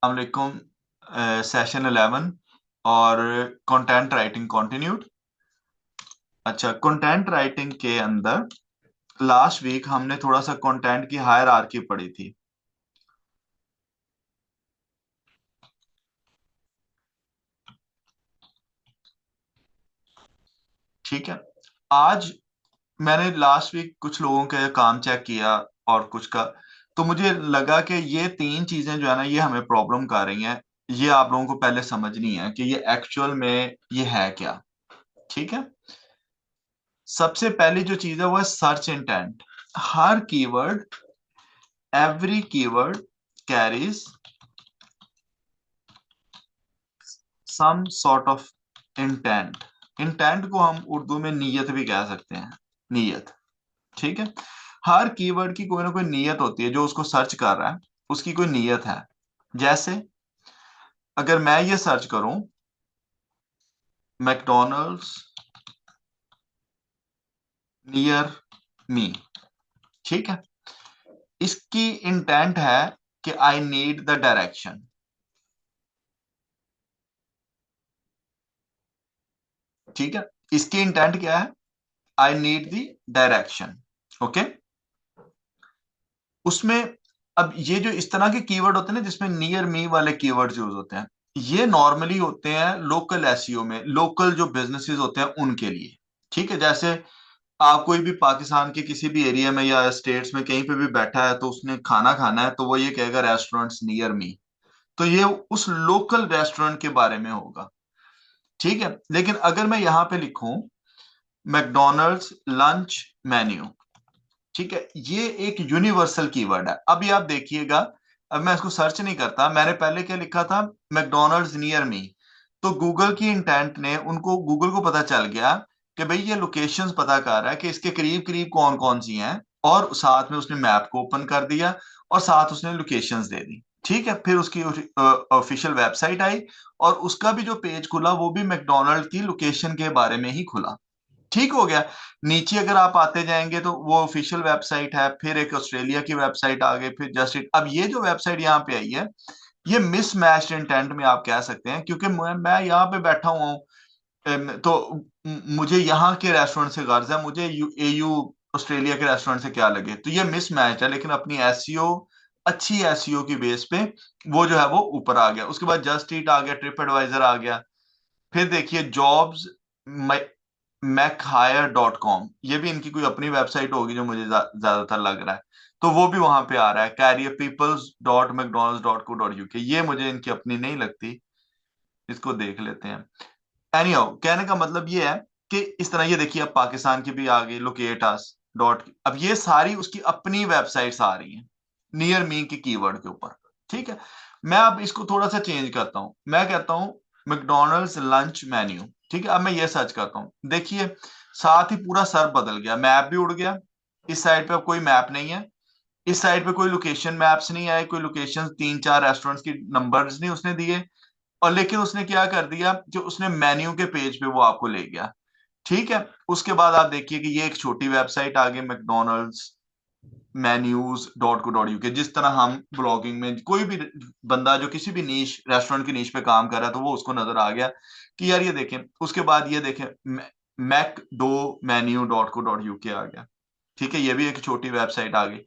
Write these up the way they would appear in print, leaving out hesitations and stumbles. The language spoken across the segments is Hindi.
वालेकुम। सेशन 11 और कंटेंट राइटिंग कंटिन्यूड। अच्छा, कंटेंट राइटिंग के अंदर लास्ट वीक हमने थोड़ा सा कंटेंट की हायरार्की पढ़ी थी। ठीक है। आज मैंने लास्ट वीक कुछ लोगों के काम चेक किया और कुछ का, तो मुझे लगा कि ये तीन चीजें जो है ना, ये हमें प्रॉब्लम कर रही हैं। ये आप लोगों को पहले समझनी है कि ये एक्चुअल में ये है क्या। ठीक है। सबसे पहली जो चीज है वो है search intent. Her keyword, every keyword carries some sort of intent। Intent को हम उर्दू में नीयत भी कह सकते हैं। नीयत। ठीक है। हर कीवर्ड की कोई ना कोई नीयत होती है, जो उसको सर्च कर रहा है उसकी कोई नीयत है। जैसे अगर मैं ये सर्च करूं मैकडोनल्ड्स नियर मी, ठीक है, इसकी इंटेंट है कि आई नीड द डायरेक्शन। ठीक है। इसकी इंटेंट क्या है? I need the direction. Okay. उसमें अब ये जो इस तरह के कीवर्ड होते हैं ना, जिसमें नियर मी वाले कीवर्ड्स यूज होते हैं, ये नॉर्मली होते हैं लोकल एसईओ में, लोकल जो बिजनेसेस होते हैं उनके लिए। ठीक है। जैसे आप कोई भी पाकिस्तान के किसी भी एरिया में या स्टेट्स में कहीं पे भी बैठा है, तो उसने खाना खाना है, तो वो ये कहेगा रेस्टोरेंट्स नियर मी। तो ये उस लोकल रेस्टोरेंट के बारे में होगा। ठीक है। लेकिन अगर मैं यहां पे लिखूं मैकडोनल्ड्स लंच मेन्यू, ठीक है, ये एक यूनिवर्सल कीवर्ड है। अभी आप देखिएगा, अब मैं इसको सर्च नहीं करता, मैंने पहले क्या लिखा था, मैकडोनल्ड्स नियर मी। तो गूगल की इंटेंट ने उनको, गूगल को पता चल गया कि भाई ये लोकेशंस पता कर रहा है कि इसके करीब करीब कौन कौन सी हैं, और साथ में उसने मैप को ओपन कर दिया और साथ उसने लोकेशंस दे दी। ठीक है। फिर उसकी ऑफिशियल वेबसाइट आई और उसका भी जो पेज खुला वो भी मैकडोनल्ड की लोकेशन के बारे में ही खुला। ठीक हो गया। नीचे अगर आप आते जाएंगे तो वो ऑफिशियल वेबसाइट है, फिर एक ऑस्ट्रेलिया की वेबसाइट आ गई, फिर जस्ट इट। अब ये जो वेबसाइट यहाँ पे आई है, ये मिसमैच्ड इंटेंट में आप कह सकते हैं, क्योंकि मैं यहाँ पे बैठा हुआ हूँ। तो मुझे यहाँ के रेस्टोरेंट से गर्ज है, मुझे एयू ऑस्ट्रेलिया के रेस्टोरेंट से क्या लगे, तो ये मिसमैच है। लेकिन अपनी एसईओ, अच्छी एसईओ की बेस पे वो जो है वो ऊपर आ गया। उसके बाद जस्ट ईट आ गया, ट्रिप एडवाइजर आ गया। फिर देखिए जॉब्स मैकहायर.com, ये भी इनकी कोई अपनी वेबसाइट होगी जो मुझे ज्यादातर लग रहा है, तो वो भी वहां पे आ रहा है। Career peoples dot McDonald's dot co dot UK, ये मुझे इनकी अपनी नहीं लगती, इसको देख लेते हैं। एनीहाउ, कहने का मतलब ये है कि इस तरह ये देखिए, अब पाकिस्तान की भी आ गई लोकेटास डॉट, अब ये सारी उसकी अपनी वेबसाइट्स आ रही हैं नियर मी के कीवर्ड के ऊपर। ठीक है। मैं अब इसको थोड़ा सा चेंज करता हूं, मैं कहता हूं मैकडोनल्ड्स लंच मेन्यू। ठीक है। अब मैं ये सर्च करता हूं, देखिए साथ ही पूरा सर बदल गया, मैप भी उड़ गया। इस साइड पे अब कोई मैप नहीं है, इस साइड पे कोई लोकेशन मैप्स नहीं आए, कोई लोकेशन, तीन चार रेस्टोरेंट्स की नंबर्स नहीं उसने दिए। और लेकिन उसने क्या कर दिया, जो उसने मेन्यू के पेज पे वो आपको ले गया। ठीक है। उसके बाद आप देखिए कि ये एक छोटी वेबसाइट आ गई McDonald's menus dot co dot UK. जिस तरह हम ब्लॉगिंग में कोई भी बंदा जो किसी भी नीश रेस्टोरेंट की नीश पे काम कर रहा है, तो वो उसको नजर आ गया कि यार ये देखें। उसके बाद ये देखें McDo menu dot co dot UK आ गया। ठीक है। ये भी एक छोटी वेबसाइट आ गई।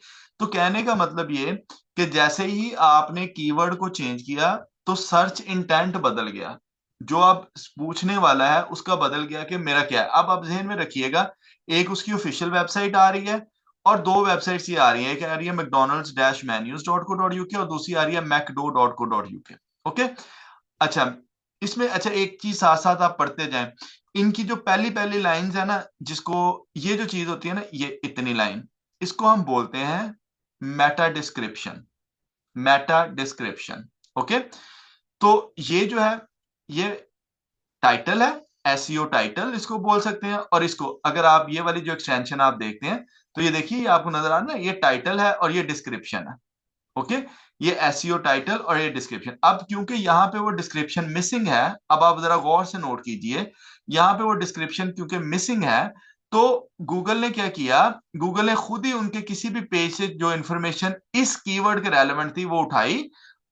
तो कहने का मतलब ये कि जैसे ही आपने कीवर्ड को चेंज किया, तो सर्च इंटेंट बदल गया। जो आप पूछने वाला है उसका बदल गया कि मेरा क्या है। अब आप जहन में रखिएगा, एक उसकी ऑफिशियल वेबसाइट आ रही है और दो वेबसाइट्स ये आ रही है, एक आ रही है McDonald's dash menus dot co dot UK और दूसरी आ रही है McDo dot co dot UK. Okay. अच्छा, इसमें अच्छा एक चीज साथ साथ आप पढ़ते जाएं। इनकी जो पहली पहली लाइंस है ना, जिसको, ये जो चीज होती है ना, ये इतनी लाइन, इसको हम बोलते हैं Meta description. Meta description. Okay. तो ये जो है, ये टाइटल है, एसईओ टाइटल इसको बोल सकते हैं। और इसको अगर आप ये वाली जो एक्सटेंशन आप देखते हैं, तो ये देखिए, ये आपको नजर आ रहा है ना, ये टाइटल है और ये डिस्क्रिप्शन है। ओके। ये एसईओ टाइटल और ये डिस्क्रिप्शन। अब क्योंकि यहाँ पे वो डिस्क्रिप्शन मिसिंग है, अब आप जरा गौर से नोट कीजिए, यहाँ पे वो डिस्क्रिप्शन क्योंकि मिसिंग है, तो गूगल ने क्या किया, गूगल ने खुद ही उनके किसी भी पेज से जो इंफॉर्मेशन इस कीवर्ड के रेलेवेंट थी वो उठाई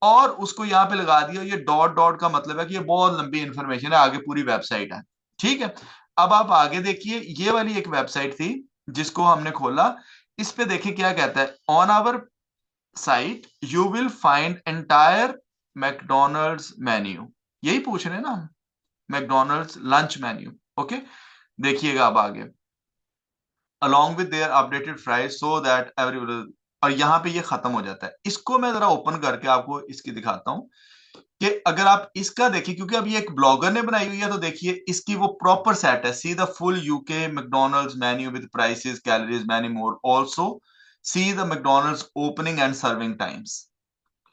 और उसको यहाँ पे लगा दिया। ये डॉट डॉट का मतलब है कि ये बहुत लंबी इंफॉर्मेशन है, आगे पूरी वेबसाइट है। ठीक है, अब आप आगे देखिए, ये वाली एक वेबसाइट थी जिसको हमने खोला। इस पे देखिए क्या कहता है, on our site you will find entire McDonald's menu. यही पूछ रहे हैं ना हम, मैकडोनल्ड्स लंच मेन्यू। ओके, देखिएगा अब आगे, along with their updated price so that everyone, और यहाँ पे ये खत्म हो जाता है। इसको मैं जरा ओपन करके आपको इसकी दिखाता हूँ कि अगर आप इसका देखिए, क्योंकि अब ये एक ब्लॉगर ने बनाई हुई है, तो देखिए इसकी वो प्रॉपर सेट है। See the full UK McDonald's menu with prices, calories, many more, also see the McDonald's opening and serving times.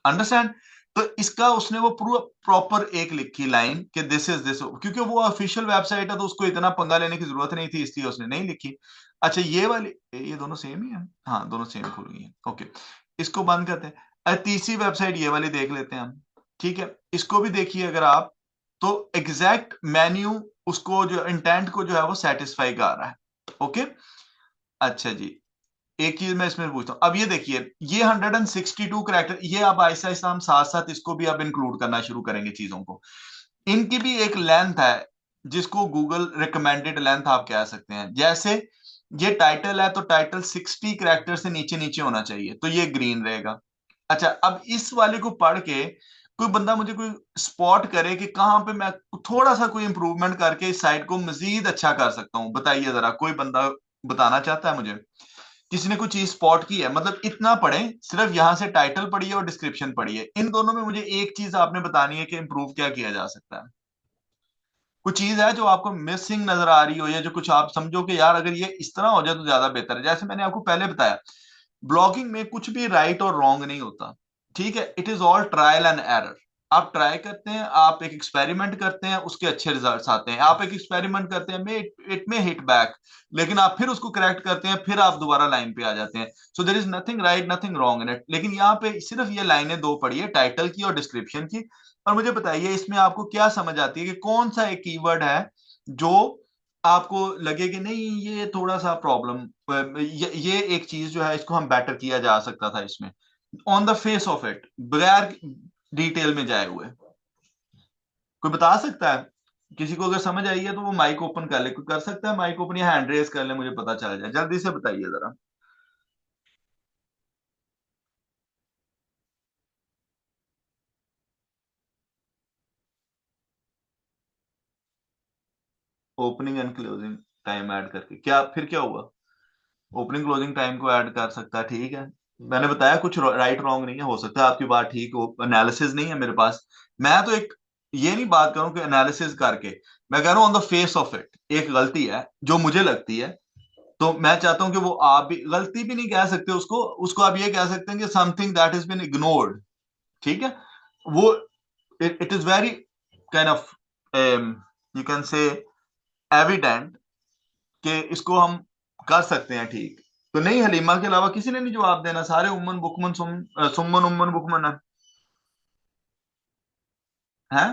Understand? तो इसका उसने वो पूरा प्रॉपर एक लिखी लाइन कि दिस इज दिस, क्योंकि वो ऑफिशियल वेबसाइट है तो उसको इतना पंगा लेने की जरूरत नहीं थी, इसलिए उसने नहीं लिखी। अच्छा, ये वाली, ये दोनों सेम ही है, हाँ दोनों सेम खुल गई है। ओके, इसको बंद करते हैं। तीसरी वेबसाइट ये वाली देख लेते हैं हम। ठीक है, इसको भी देखिए अगर आप, तो एग्जैक्ट मेन्यू उसको जो इंटेंट को जो है वो सेटिस्फाई कर रहा है। ओके, अच्छा जी, एक चीज मैं इसमें पूछता हूँ। अब ये देखिए, ये 162 कैरेक्टर, ये अब आहिस्ता आहिस्ता हम साथ साथ इसको भी अब इंक्लूड करना शुरू करेंगे चीजों को। इनकी भी एक लेंथ है जिसको गूगल रिकमेंडेड लेंथ आप कह सकते हैं। जैसे ये टाइटल है तो टाइटल 60 कैरेक्टर से नीचे नीचे होना चाहिए, तो ये ग्रीन रहेगा। अच्छा, अब इस वाले को पढ़ के कोई बंदा मुझे कोई स्पॉट करे कि कहां पे मैं थोड़ा सा कोई इंप्रूवमेंट करके इस साइट को मजीद अच्छा कर सकता हूं, बताइए जरा, कोई बंदा बताना चाहता है मुझे? किसी ने कोई चीज स्पॉट की है, मतलब इतना पढ़े, सिर्फ यहां से टाइटल पढ़िए और डिस्क्रिप्शन पढ़िए, इन दोनों में मुझे एक चीज आपने बतानी है कि इंप्रूव क्या किया जा सकता है। कुछ चीज है जो आपको मिसिंग नजर आ रही हो, या जो कुछ आप समझो कि यार अगर ये इस तरह हो जाए तो ज्यादा बेहतर है। जैसे मैंने आपको पहले बताया, ब्लॉगिंग में कुछ भी राइट और रॉन्ग नहीं होता। ठीक है, it is all trial and error. आप ट्राई करते हैं, आप एक एक्सपेरिमेंट करते हैं, उसके अच्छे रिजल्ट्स आते हैं। आप एक एक्सपेरिमेंट करते हैं, इट में हिट बैक, लेकिन आप फिर उसको करेक्ट करते हैं, फिर आप दोबारा लाइन पे आ जाते हैं। So there is nothing right nothing wrong in it. लेकिन यहाँ पे सिर्फ ये लाइनें दो पढ़ी है, टाइटल की और डिस्क्रिप्शन की। और मुझे बताइए इसमें आपको क्या समझ आती है कि कौन सा एक कीवर्ड है जो आपको लगे कि नहीं ये थोड़ा सा प्रॉब्लम, ये एक चीज जो है इसको हम बेटर किया जा सकता था इसमें, on the face of it, बगैर डिटेल में जाए हुए। कोई बता सकता है? किसी को अगर समझ आई है तो वो माइक ओपन कर ले। कोई कर सकता है माइक ओपन या हैंड रेस कर ले, मुझे पता चल जाए। जल्दी से बताइए जरा। Opening and closing time add करके क्या, फिर क्या हुआ? ओपनिंग क्लोजिंग टाइम को ऐड कर सकता है, ठीक है। मैंने बताया कुछ राइट रॉन्ग नहीं है, हो सकता है आपकी बात ठीक हो, एनालिसिस नहीं है मेरे पास। मैं तो एक ये नहीं बात करूं कि एनालिसिस करके, मैं कह रहा हूं on the face of it एक गलती है जो मुझे लगती है। तो मैं चाहता हूं कि वो, आप भी गलती भी नहीं कह सकते उसको, उसको आप ये कह सकते हैं कि something that is been ignored. ठीक है, वो it is very kind of, you can say evident कि इसको हम कर सकते हैं ठीक। तो नहीं, हलीमा के अलावा किसी ने नहीं जवाब देना, सारे उम्मन बुकमन सुमन उम्मन बुकमन है।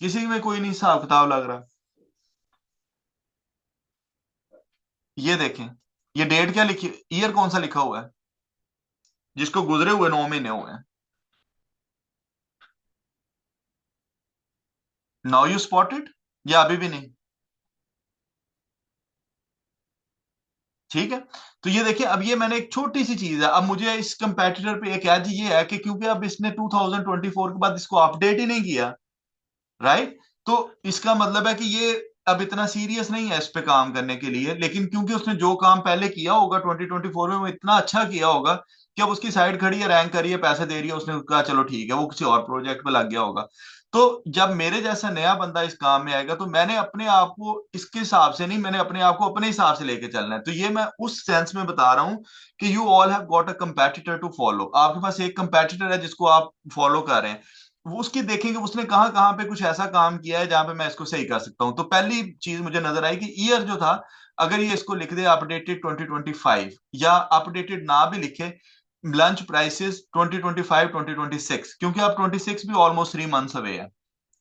किसी में कोई नहीं हिसाब किताब लग रहा। ये देखें, ये डेट क्या लिखी, ईयर कौन सा लिखा हुआ है जिसको गुजरे हुए 9 महीने हुए हैं? नाउ यू स्पॉटेड, या अभी भी नहीं? ठीक है, तो ये देखिए, अब ये मैंने एक छोटी सी चीज है। अब मुझे इस कंपैटिटर पे एक एज ये है कि क्योंकि अब इसने 2024 के बाद इसको अपडेट ही नहीं किया, राइट? तो इसका मतलब है कि ये अब इतना सीरियस नहीं है इस पे काम करने के लिए। लेकिन क्योंकि उसने जो काम पहले किया होगा 2024 में, वो इतना अच्छा किया होगा कि अब उसकी साइड खड़ी है, रैंक करी है, पैसे दे रही है, उसने कहा चलो ठीक है, वो किसी और प्रोजेक्ट पे लग गया होगा। तो जब मेरे जैसा नया बंदा इस काम में आएगा, तो मैंने अपने आप को इसके हिसाब से नहीं, मैंने अपने आप को अपने हिसाब से लेके चलना है। तो ये मैं उस सेंस में बता रहा हूं कि you all have got a competitor to follow. आपके पास एक कंपेटिटर है जिसको आप फॉलो कर रहे हैं, वो उसकी देखेंगे उसने कहाँ कहाँ पे कुछ ऐसा काम किया है जहां पे मैं इसको सही कर सकता हूँ। तो पहली चीज मुझे नजर आई कि ईयर जो था, अगर ये इसको लिख दे अपडेटेड 2025, या अपडेटेड ना भी लिखे, लंच प्राइसेस 2025 2026, क्योंकि अब 26 भी ऑलमोस्ट 3 मंथ्स अवे है,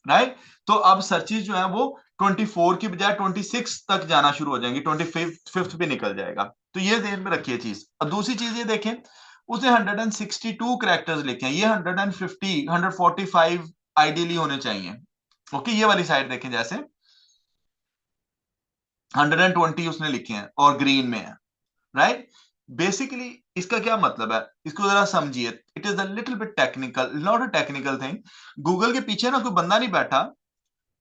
राइट? तो अब सर्चेज जो है वो 24 की बजाय 26 तक जाना शुरू हो जाएंगी, 25th भी निकल जाएगा। तो ये ध्यान में रखिए चीज। अब दूसरी चीज ये देखें, उसने 162 कैरेक्टर्स लिखे हैं, ये 150 145 आइडियली होने चाहिए। ओके, ये वाली साइड देखें, जैसे 120 उसने लिखे हैं और ग्रीन में है, राइट। बेसिकली इसका क्या मतलब है, इसको जरा समझिए। It is a little bit technical, not a technical thing. Google के पीछे ना कोई बंदा नहीं बैठा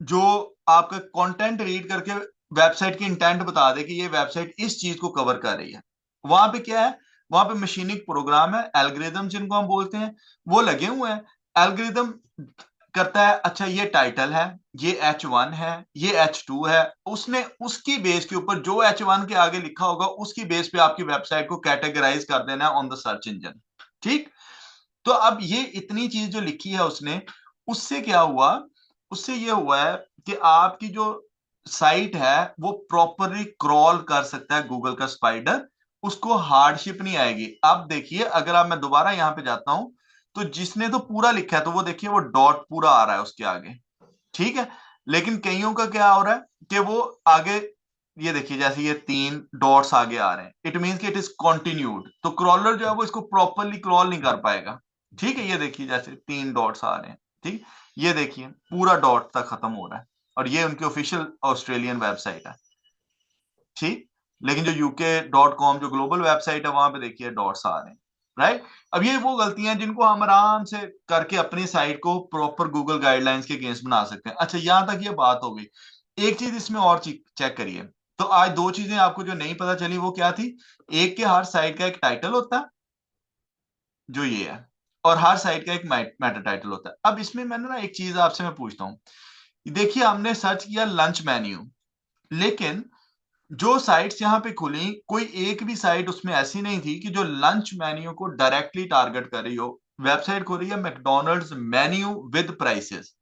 जो आपका कंटेंट रीड करके वेबसाइट की इंटेंट बता दे कि ये वेबसाइट इस चीज को कवर कर रही है। वहां पे क्या है, वहां पे मशीनिक प्रोग्राम है, एल्गोरिदम जिनको हम बोलते हैं, वो लगे हुए हैं। एल्गोरिदम करता है, अच्छा ये टाइटल है, ये H1 है, ये H2 है, उसने उसकी बेस के ऊपर जो H1 के आगे लिखा होगा उसकी बेस पे आपकी वेबसाइट को कैटेगराइज कर देना है ऑन द सर्च इंजन। ठीक। तो अब ये इतनी चीज जो लिखी है उसने, उससे क्या हुआ, उससे ये हुआ है कि आपकी जो साइट है वो प्रॉपरली क्रॉल कर सकता है गूगल का स्पाइडर, उसको हार्डशिप नहीं आएगी। अब देखिए, अगर आप, मैं दोबारा यहां पे जाता हूं, तो जिसने तो पूरा लिखा है, तो वो देखिए वो डॉट पूरा आ रहा है उसके आगे, ठीक है। लेकिन कईयों का क्या हो रहा है कि वो आगे, ये देखिए जैसे ये 3 डॉट्स आगे आ रहे हैं, इट मीन्स कि इट इज कॉन्टिन्यूड, तो क्रॉलर जो है वो इसको प्रॉपरली क्रॉल नहीं कर पाएगा। ठीक है, ये देखिए जैसे 3 डॉट्स आ रहे हैं, ठीक। ये देखिए पूरा डॉट तक खत्म हो रहा है, और ये उनकी ऑफिशियल ऑस्ट्रेलियन वेबसाइट है, ठीक। लेकिन जो uk.com जो ग्लोबल वेबसाइट है, वहां पे देखिए डॉट्स आ रहे हैं, राइट। अब ये वो गलतियां हैं जिनको हम आराम से करके अपनी साइट को प्रॉपर गूगल गाइडलाइंस के अगेंस्ट बना सकते हैं। अच्छा, यहां तक ये बात हो गई। एक चीज इसमें और चेक करिए। तो आज दो चीजें आपको जो नहीं पता चली वो क्या थी। एक के हर साइट का एक टाइटल होता है, जो ये है, और हर साइट का एक मेटा टाइटल होता है। अब इसमें मैंने ना एक चीज आपसे मैं पूछता हूँ, देखिए हमने सर्च किया लंच मेन्यू, लेकिन जो साइट्स यहां पे खुली, कोई एक भी साइट उसमें ऐसी नहीं थी कि जो लंच मेन्यू को डायरेक्टली टारगेट कर रही हो। वेबसाइट खोली है McDonald's menu with prices,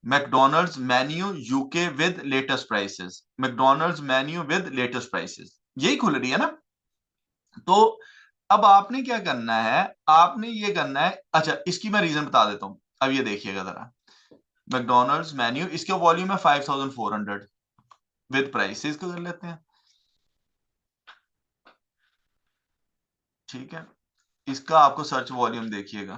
McDonald's menu UK with latest prices, McDonald's menu with latest prices, यही खुल रही है ना। तो अब आपने क्या करना है, आपने ये करना है, अच्छा इसकी मैं रीजन बता देता हूं। अब ये देखिएगा जरा, मैकडोनल्ड्स मेन्यू, इसका वॉल्यूम है 5400, विद प्राइसेस को कर लेते हैं, ठीक है। इसका आपको सर्च वॉल्यूम देखिएगा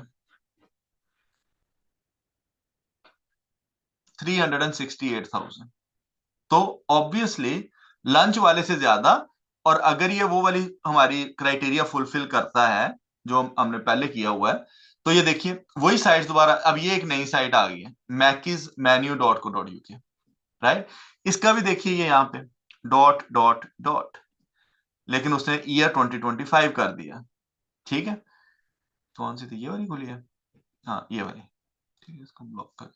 368,000, तो ऑब्वियसली लंच वाले से ज्यादा। और अगर ये वो वाली हमारी क्राइटेरिया फुलफिल करता है जो हमने पहले किया हुआ है, तो ये देखिए वही साइट दोबारा, अब ये एक नई साइट आ गई है, mackismenu.co.uk, राइट। इसका भी देखिए ये यहाँ पे डॉट डॉट डॉट, लेकिन उसने ईयर 2025 कर दिया, ठीक है। कौन सी थी, ये वाली खुली है, हाँ ये वाली, ठीक है, इसको ब्लॉक कर।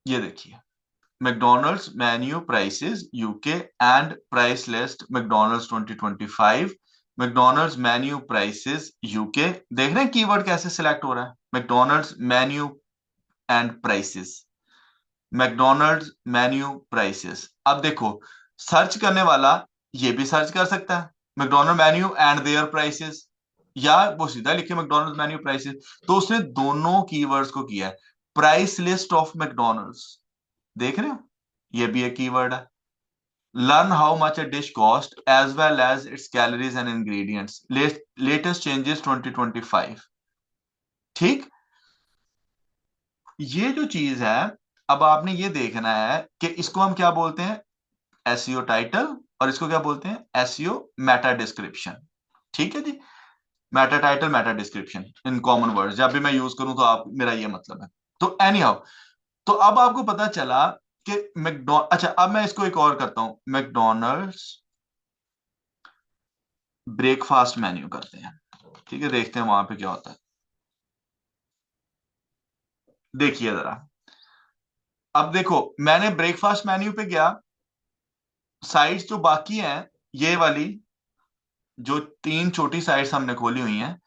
ये देखिए McDonald's menu prices UK and price list McDonald's 2025, McDonald's menu prices UK. देख रहे हैं कीवर्ड कैसे सिलेक्ट हो रहा है, McDonald's menu and prices, McDonald's menu prices. अब देखो, सर्च करने वाला ये भी सर्च कर सकता है McDonald menu and their prices, या वो सीधा लिखे मैकडोनल्ड्स मेन्यू प्राइसेस। तो उसने दोनों कीवर्ड्स को किया है। प्राइस लिस्ट ऑफ मैकडोनल्ड्स, देख रहे हो, ये भी एक कीवर्ड है। Learn how much a dish cost as well as its calories and ingredients, latest changes 2025, ठीक। ये जो चीज है, अब आपने ये देखना है कि इसको हम क्या बोलते हैं, एसईओ टाइटल, और इसको क्या बोलते हैं, एसईओ मेटा डिस्क्रिप्शन, ठीक है जी। Meta title meta description in common words, जब भी मैं यूज करूं तो आप, मेरा ये मतलब है। तो एनी हाउ, तो अब आपको पता चला कि अच्छा अब मैं इसको एक और करता हूं, मैकडोनल्ड्स ब्रेकफास्ट मेन्यू करते हैं, ठीक है, देखते हैं वहां पे क्या होता है। देखिए जरा, अब देखो मैंने ब्रेकफास्ट मेन्यू पे गया, साइट्स जो बाकी हैं, ये वाली जो 3 छोटी साइट्स हमने खोली हुई हैं,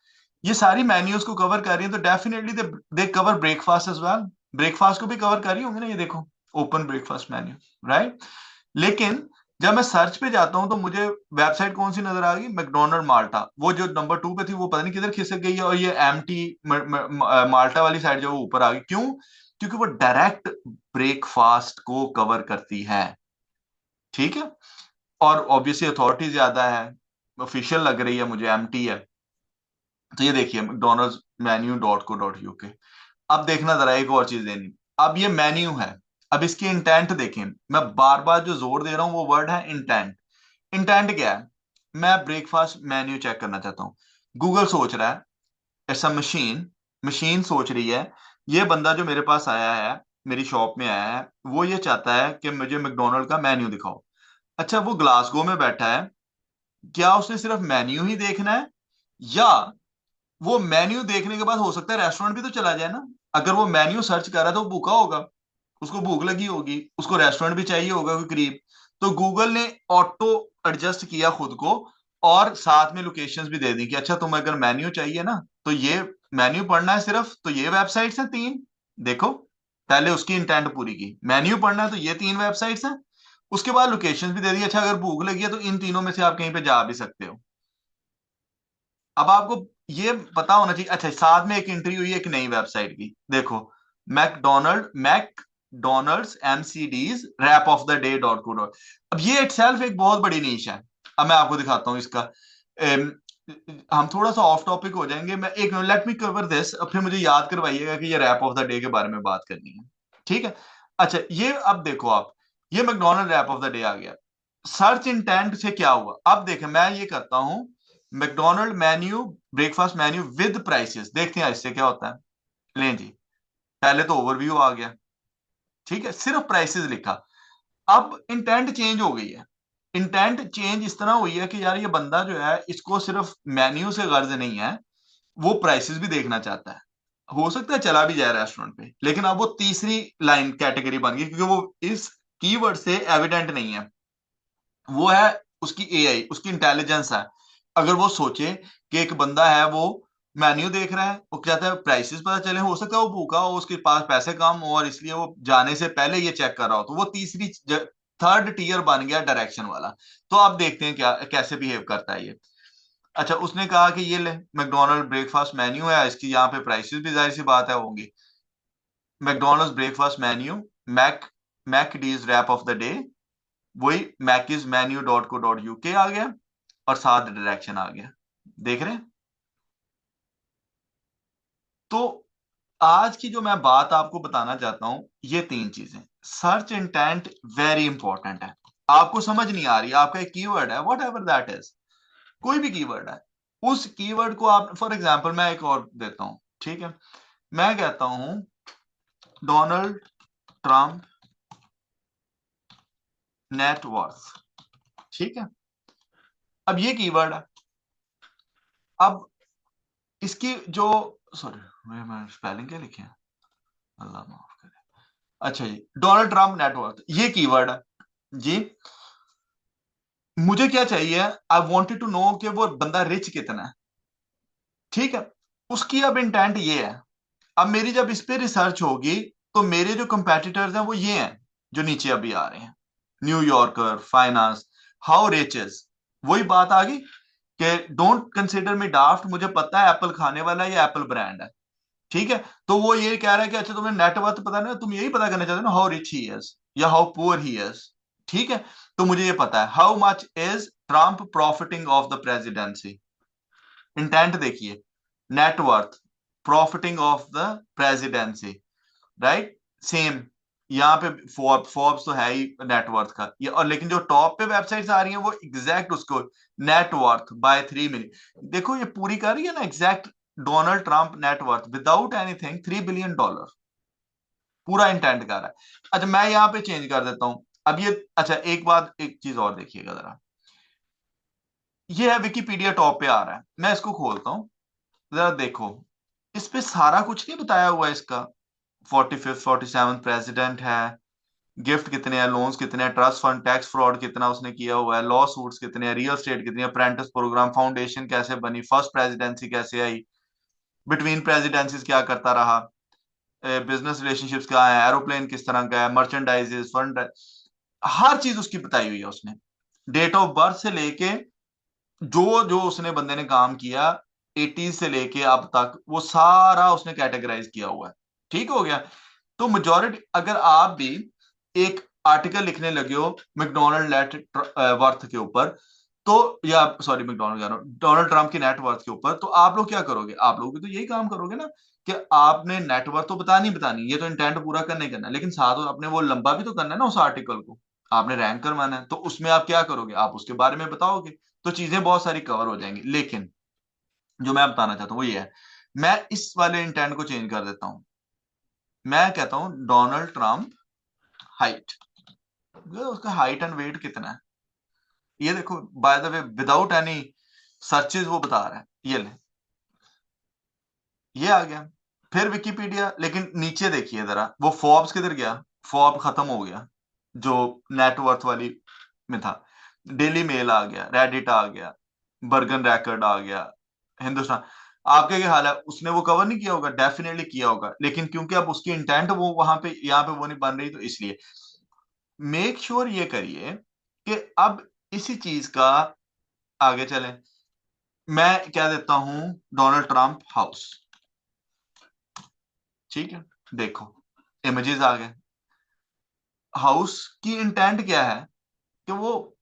ये सारी मेन्यूज को कवर कर रही है, तो definitely they cover breakfast as well. Breakfast को भी कवर कर रही होंगे ना, ये देखो ओपन ब्रेकफास्ट मेन्यू, राइट। लेकिन जब मैं सर्च पे जाता हूं तो मुझे वेबसाइट कौन सी नजर आ गई, मैकडोनल्ड माल्टा, वो जो नंबर 2 पे थी वो पता नहीं किधर खिसक गई है, और ये एम टी माल्टा वाली साइड जो वो ऊपर आ गई, क्यों, क्योंकि वो डायरेक्ट ब्रेकफास्ट को कवर करती है, ठीक है। और ऑब्वियसली अथॉरिटी ज्यादा है, ऑफिशियल लग रही है मुझे, एमटी है। तो ये देखिए McDonald's menu dot co dot UK. अब देखना जरा एक और चीज देनी, अब ये मेन्यू है, अब इसकी इंटेंट देखें। मैं बार बार जो जोर दे रहा हूं वो वर्ड है इंटेंट। इंटेंट क्या है? मैं ब्रेकफास्ट मेन्यू चेक करना चाहता हूँ। गूगल सोच रहा है, इट्स अ मशीन, मशीन सोच रही है ये बंदा जो मेरे पास आया है, मेरी शॉप में आया है, वो ये चाहता है कि मुझे मैकडोनल्ड का मेन्यू दिखाओ। अच्छा, वो ग्लासगो में बैठा है, क्या उसने सिर्फ मेन्यू ही देखना है, या वो मेन्यू देखने के बाद हो सकता है रेस्टोरेंट भी तो चला जाए ना? अगर वो मेन्यू सर्च कर रहा है तो वो भूखा होगा, उसको भूख लगी होगी, उसको रेस्टोरेंट भी चाहिए होगा कोई करीब। तो गूगल ने ऑटो एडजस्ट किया खुद को, और साथ में लोकेशंस भी दे दी कि अच्छा तुम अगर मेन्यू चाहिए ना, तो ये मेन्यू पढ़ना है सिर्फ, तो ये वेबसाइट्स हैं तीन। देखो, पहले उसकी इंटेंट पूरी की, मेन्यू पढ़ना है तो ये तीन वेबसाइट्स हैं। उसके बाद लोकेशंस भी दे दी, अच्छा अगर भूख लगी है तो इन तीनों में से आप कहीं पे जा भी सकते हो। अब आपको ये पता होना चाहिए। अच्छा, साथ में एक एंट्री हुई है एक नई वेबसाइट की, देखो, McDonald's McD's wrap of the day dot co dot. अब ये इटसेल्फ एक बहुत बड़ी नीश है। अब मैं आपको दिखाता हूँ इसका। एम, हम थोड़ा सा ऑफ टॉपिक हो जाएंगे, मैं एक लेट मी कवर दिस, अब फिर मुझे याद करवाइएगा कि ये रैप ऑफ द डे के बारे में बात करनी है। ठीक है? अच्छा, ये अब देखो आप, ये McDonald wrap of the day आ गया। सर्च इंटेंट से क्या हुआ, अब देखें मैं ये करता हूं, McDonald menu, breakfast menu with prices, देखते हैं इससे क्या होता है। लें जी, पहले तो ओवरव्यू आ गया, ठीक है, सिर्फ प्राइसेस लिखा। अब इंटेंट चेंज हो गई है। इंटेंट चेंज इस तरह हुई है कि यार ये बंदा जो है, इसको सिर्फ मेन्यू से गर्ज नहीं है, वो प्राइसेस भी देखना चाहता है। हो सकता है चला भी जाए रेस्टोरेंट पे, लेकिन अब वो तीसरी लाइन कैटेगरी बन गई, क्योंकि वो इस कीवर्ड से एविडेंट नहीं है। वो है उसकी एआई, उसकी इंटेलिजेंस है। अगर वो सोचे कि एक बंदा है, वो मेन्यू देख रहा है, वो चाहता है प्राइसेस पता चले, हो सकता है वो भूखा हो, उसके पास पैसे कम हो, और इसलिए वो जाने से पहले ये चेक कर रहा हो, तो वो तीसरी थर्ड टीयर बन गया डायरेक्शन वाला। तो आप देखते हैं क्या कैसे बिहेव करता है ये। अच्छा, उसने कहा कि ये ले मैकडोनल्ड ब्रेकफास्ट मेन्यू है, इसकी यहाँ पे प्राइसेस भी जाहिर सी बात है होंगी। McDonald breakfast menu, Mac McD's wrap of the day, वही Maccies menu dot co dot UK आ गया, और साथ डायरेक्शन आ गया। देख रहे हैं? तो आज की जो मैं बात आपको बताना चाहता हूं, ये तीन चीजें, सर्च इंटेंट वेरी इंपॉर्टेंट है। आपको समझ नहीं आ रही, आपका एक कीवर्ड है, वट एवर दैट इज, कोई भी कीवर्ड है, उस कीवर्ड को आप, फॉर एग्जाम्पल मैं एक और देता हूं, ठीक है, मैं कहता हूं डोनाल्ड ट्रंप नेटवर्थ, ठीक है, अब ये कीवर्ड है। अब इसकी जो, सॉरी मैं स्पेलिंग क्या लिखे हैं, अल्लाह माफ करे। अच्छा जी, डोनाल्ड ट्रंप नेटवर्थ ये कीवर्ड है जी। मुझे क्या चाहिए, आई वांटेड टू नो कि वो बंदा रिच कितना है, ठीक है। उसकी अब इंटेंट ये है। अब मेरी जब इस पे रिसर्च होगी, तो मेरे जो कंपेटिटर्स हैं वो ये हैं जो नीचे अभी आ रहे हैं, New Yorker, finance, how rich is, वही बात आ गई कि डोंट कंसिडर मी डाफ्ट, मुझे पता है एप्पल खाने वाला है, ये एप्पल ब्रांड है, ठीक है। तो वो ये कह रहा है कि अच्छा तुम्हें नेटवर्थ पता नहीं, तुम यही पता करना चाहते हो ना, हाउ रिच ही इज या हाउ पुअर ही इज, ठीक है। तो मुझे ये पता है, how much is Trump profiting off the presidency. Intent देखिए, net worth, profiting off the presidency, right, same. यहाँ पे फोर्ब्स तो है ही नेटवर्थ का ये, और लेकिन जो टॉप पे वेबसाइट्स आ रही हैं वो एग्जैक्ट उसको, नेटवर्थ बाय 3 मिलियन, देखो ये पूरी कर रही है ना exact, Donald Trump net worth without anything $3 billion, पूरा इंटेंट कर रहा है। अच्छा, मैं यहाँ पे चेंज कर देता हूँ अब ये। अच्छा, एक बात, एक चीज और देखिएगा जरा, ये है विकीपीडिया टॉप पे आ रहा है, मैं इसको खोलता हूँ, जरा देखो, इस पे सारा कुछ नहीं बताया हुआ है इसका। 45th 47th प्रेसिडेंट है, गिफ्ट कितने हैं, लोन्स कितने हैं, ट्रस्ट फंड, टैक्स फ्रॉड कितना उसने किया हुआ है, लॉ सूट्स कितने हैं, रियल स्टेट कितनी है, अप्रेंटिस प्रोग्राम, फाउंडेशन कैसे बनी, फर्स्ट प्रेसिडेंसी कैसे आई, बिटवीन प्रेसिडेंसीज क्या करता रहा, बिजनेस रिलेशनशिप्स क्या है, एरोप्लेन किस तरह का है, मर्चेंडाइजेस, फंड, हर चीज उसकी बताई हुई है उसने, डेट ऑफ बर्थ से लेके, जो जो उसने बंदे ने काम किया 80 से लेके अब तक, वो सारा उसने कैटेगराइज किया हुआ है। ठीक हो गया। तो मेजोरिटी, अगर आप भी एक आर्टिकल लिखने लगे हो मैकडोनल्ड नेट वर्थ के ऊपर, तो या सॉरी मैकडोनल्ड कह रहा हूं, डोनाल्ड ट्रंप की नेटवर्थ के ऊपर, तो आप लोग क्या करोगे? आप लोग भी तो यही काम करोगे ना, कि आपने नेटवर्थ तो बतानी बतानी, ये तो इंटेंट पूरा करने करना है, लेकिन साथ आपने वो लंबा भी तो करना है ना उस आर्टिकल को, आपने रैंक करवाना है, तो उसमें आप क्या करोगे? आप उसके बारे में बताओगे, तो चीजें बहुत सारी कवर हो जाएंगी। लेकिन जो मैं बताना चाहता हूँ वो ये है, मैं इस वाले इंटेंट को चेंज कर देता हूं। मैं कहता हूं डोनाल्ड ट्रंप हाइट, उसका हाइट एंड वेट कितना है, ये देखो, by the way without any searches वो बता रहा है, ये ले, ये आ गया। फिर विकिपीडिया, लेकिन नीचे देखिए जरा, वो फॉर्ब्स किधर गया? फॉर्ब खत्म हो गया, जो नेटवर्थ वाली में था। डेली मेल आ गया, रेडिट आ गया, बर्गन रैकर्ड आ गया, हिंदुस्तान। आपके क्या हाल है? उसने वो कवर नहीं किया होगा, डेफिनेटली किया होगा, लेकिन क्योंकि अब उसकी इंटेंट वो वहां पे, यहाँ पे वो नहीं बन रही, तो इसलिए मेक श्योर ये करिए कि अब इसी चीज का आगे चलें। मैं क्या देता हूं? डोनाल्ड ट्रंप हाउस, ठीक है, देखो इमेजेस आ गए। हाउस की इंटेंट क्या है? कि वो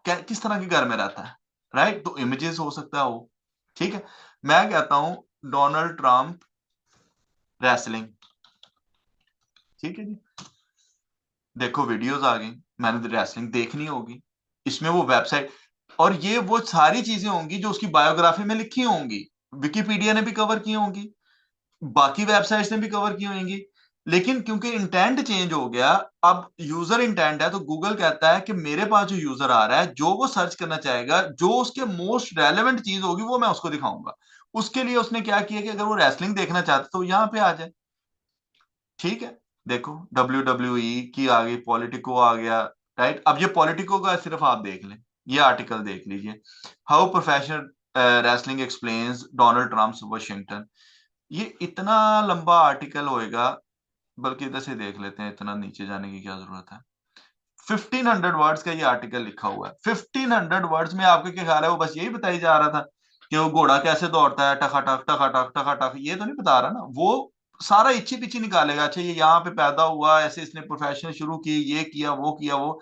किस तरह के घर में रहता है, राइट? तो इमेजेस हो सकता है वो, ठीक है। मैं कहता हूं डोनाल्ड ट्रंप रेसलिंग, ठीक है जी। देखो वीडियोस आ गई, मैंने रेसलिंग देखनी होगी, इसमें वो वेबसाइट, और ये वो सारी चीजें होंगी जो उसकी बायोग्राफी में लिखी होंगी, विकिपीडिया ने भी कवर की होंगी, बाकी वेबसाइट्स ने भी कवर की होंगी। लेकिन क्योंकि इंटेंट चेंज हो गया, अब यूजर इंटेंट है, तो गूगल कहता है कि मेरे पास जो यूजर आ रहा है, जो वो सर्च करना चाहेगा, जो उसके मोस्ट रेलेवेंट चीज होगी वो मैं उसको दिखाऊंगा। उसके लिए उसने क्या किया कि अगर वो रेसलिंग देखना चाहता तो यहाँ पे आ जाए, ठीक है। देखो डब्ल्यू डब्ल्यू ई की आ गई, पॉलिटिको आ गया, राइट? अब ये पॉलिटिको का सिर्फ आप देख लें, ये आर्टिकल देख लीजिए, how professional wrestling explains Donald Trump Washington. ये इतना लंबा आर्टिकल होएगा, बल्कि इधर से देख लेते हैं, इतना नीचे जाने की क्या जरूरत है। 1500 वर्ड्स का ये आर्टिकल लिखा हुआ है। 1500 वर्ड्स में आपके क्या ख्याल है, वो बस यही बताई जा रहा था कि वो घोड़ा कैसे दौड़ता है, टकाटक टकाटक टकाटक, ये तो नहीं बता रहा ना वो। सारा इच्छी पिच्छी निकालेगा, अच्छा ये यहाँ पे पैदा हुआ, ऐसे इसने प्रोफेशन शुरू की, ये किया वो।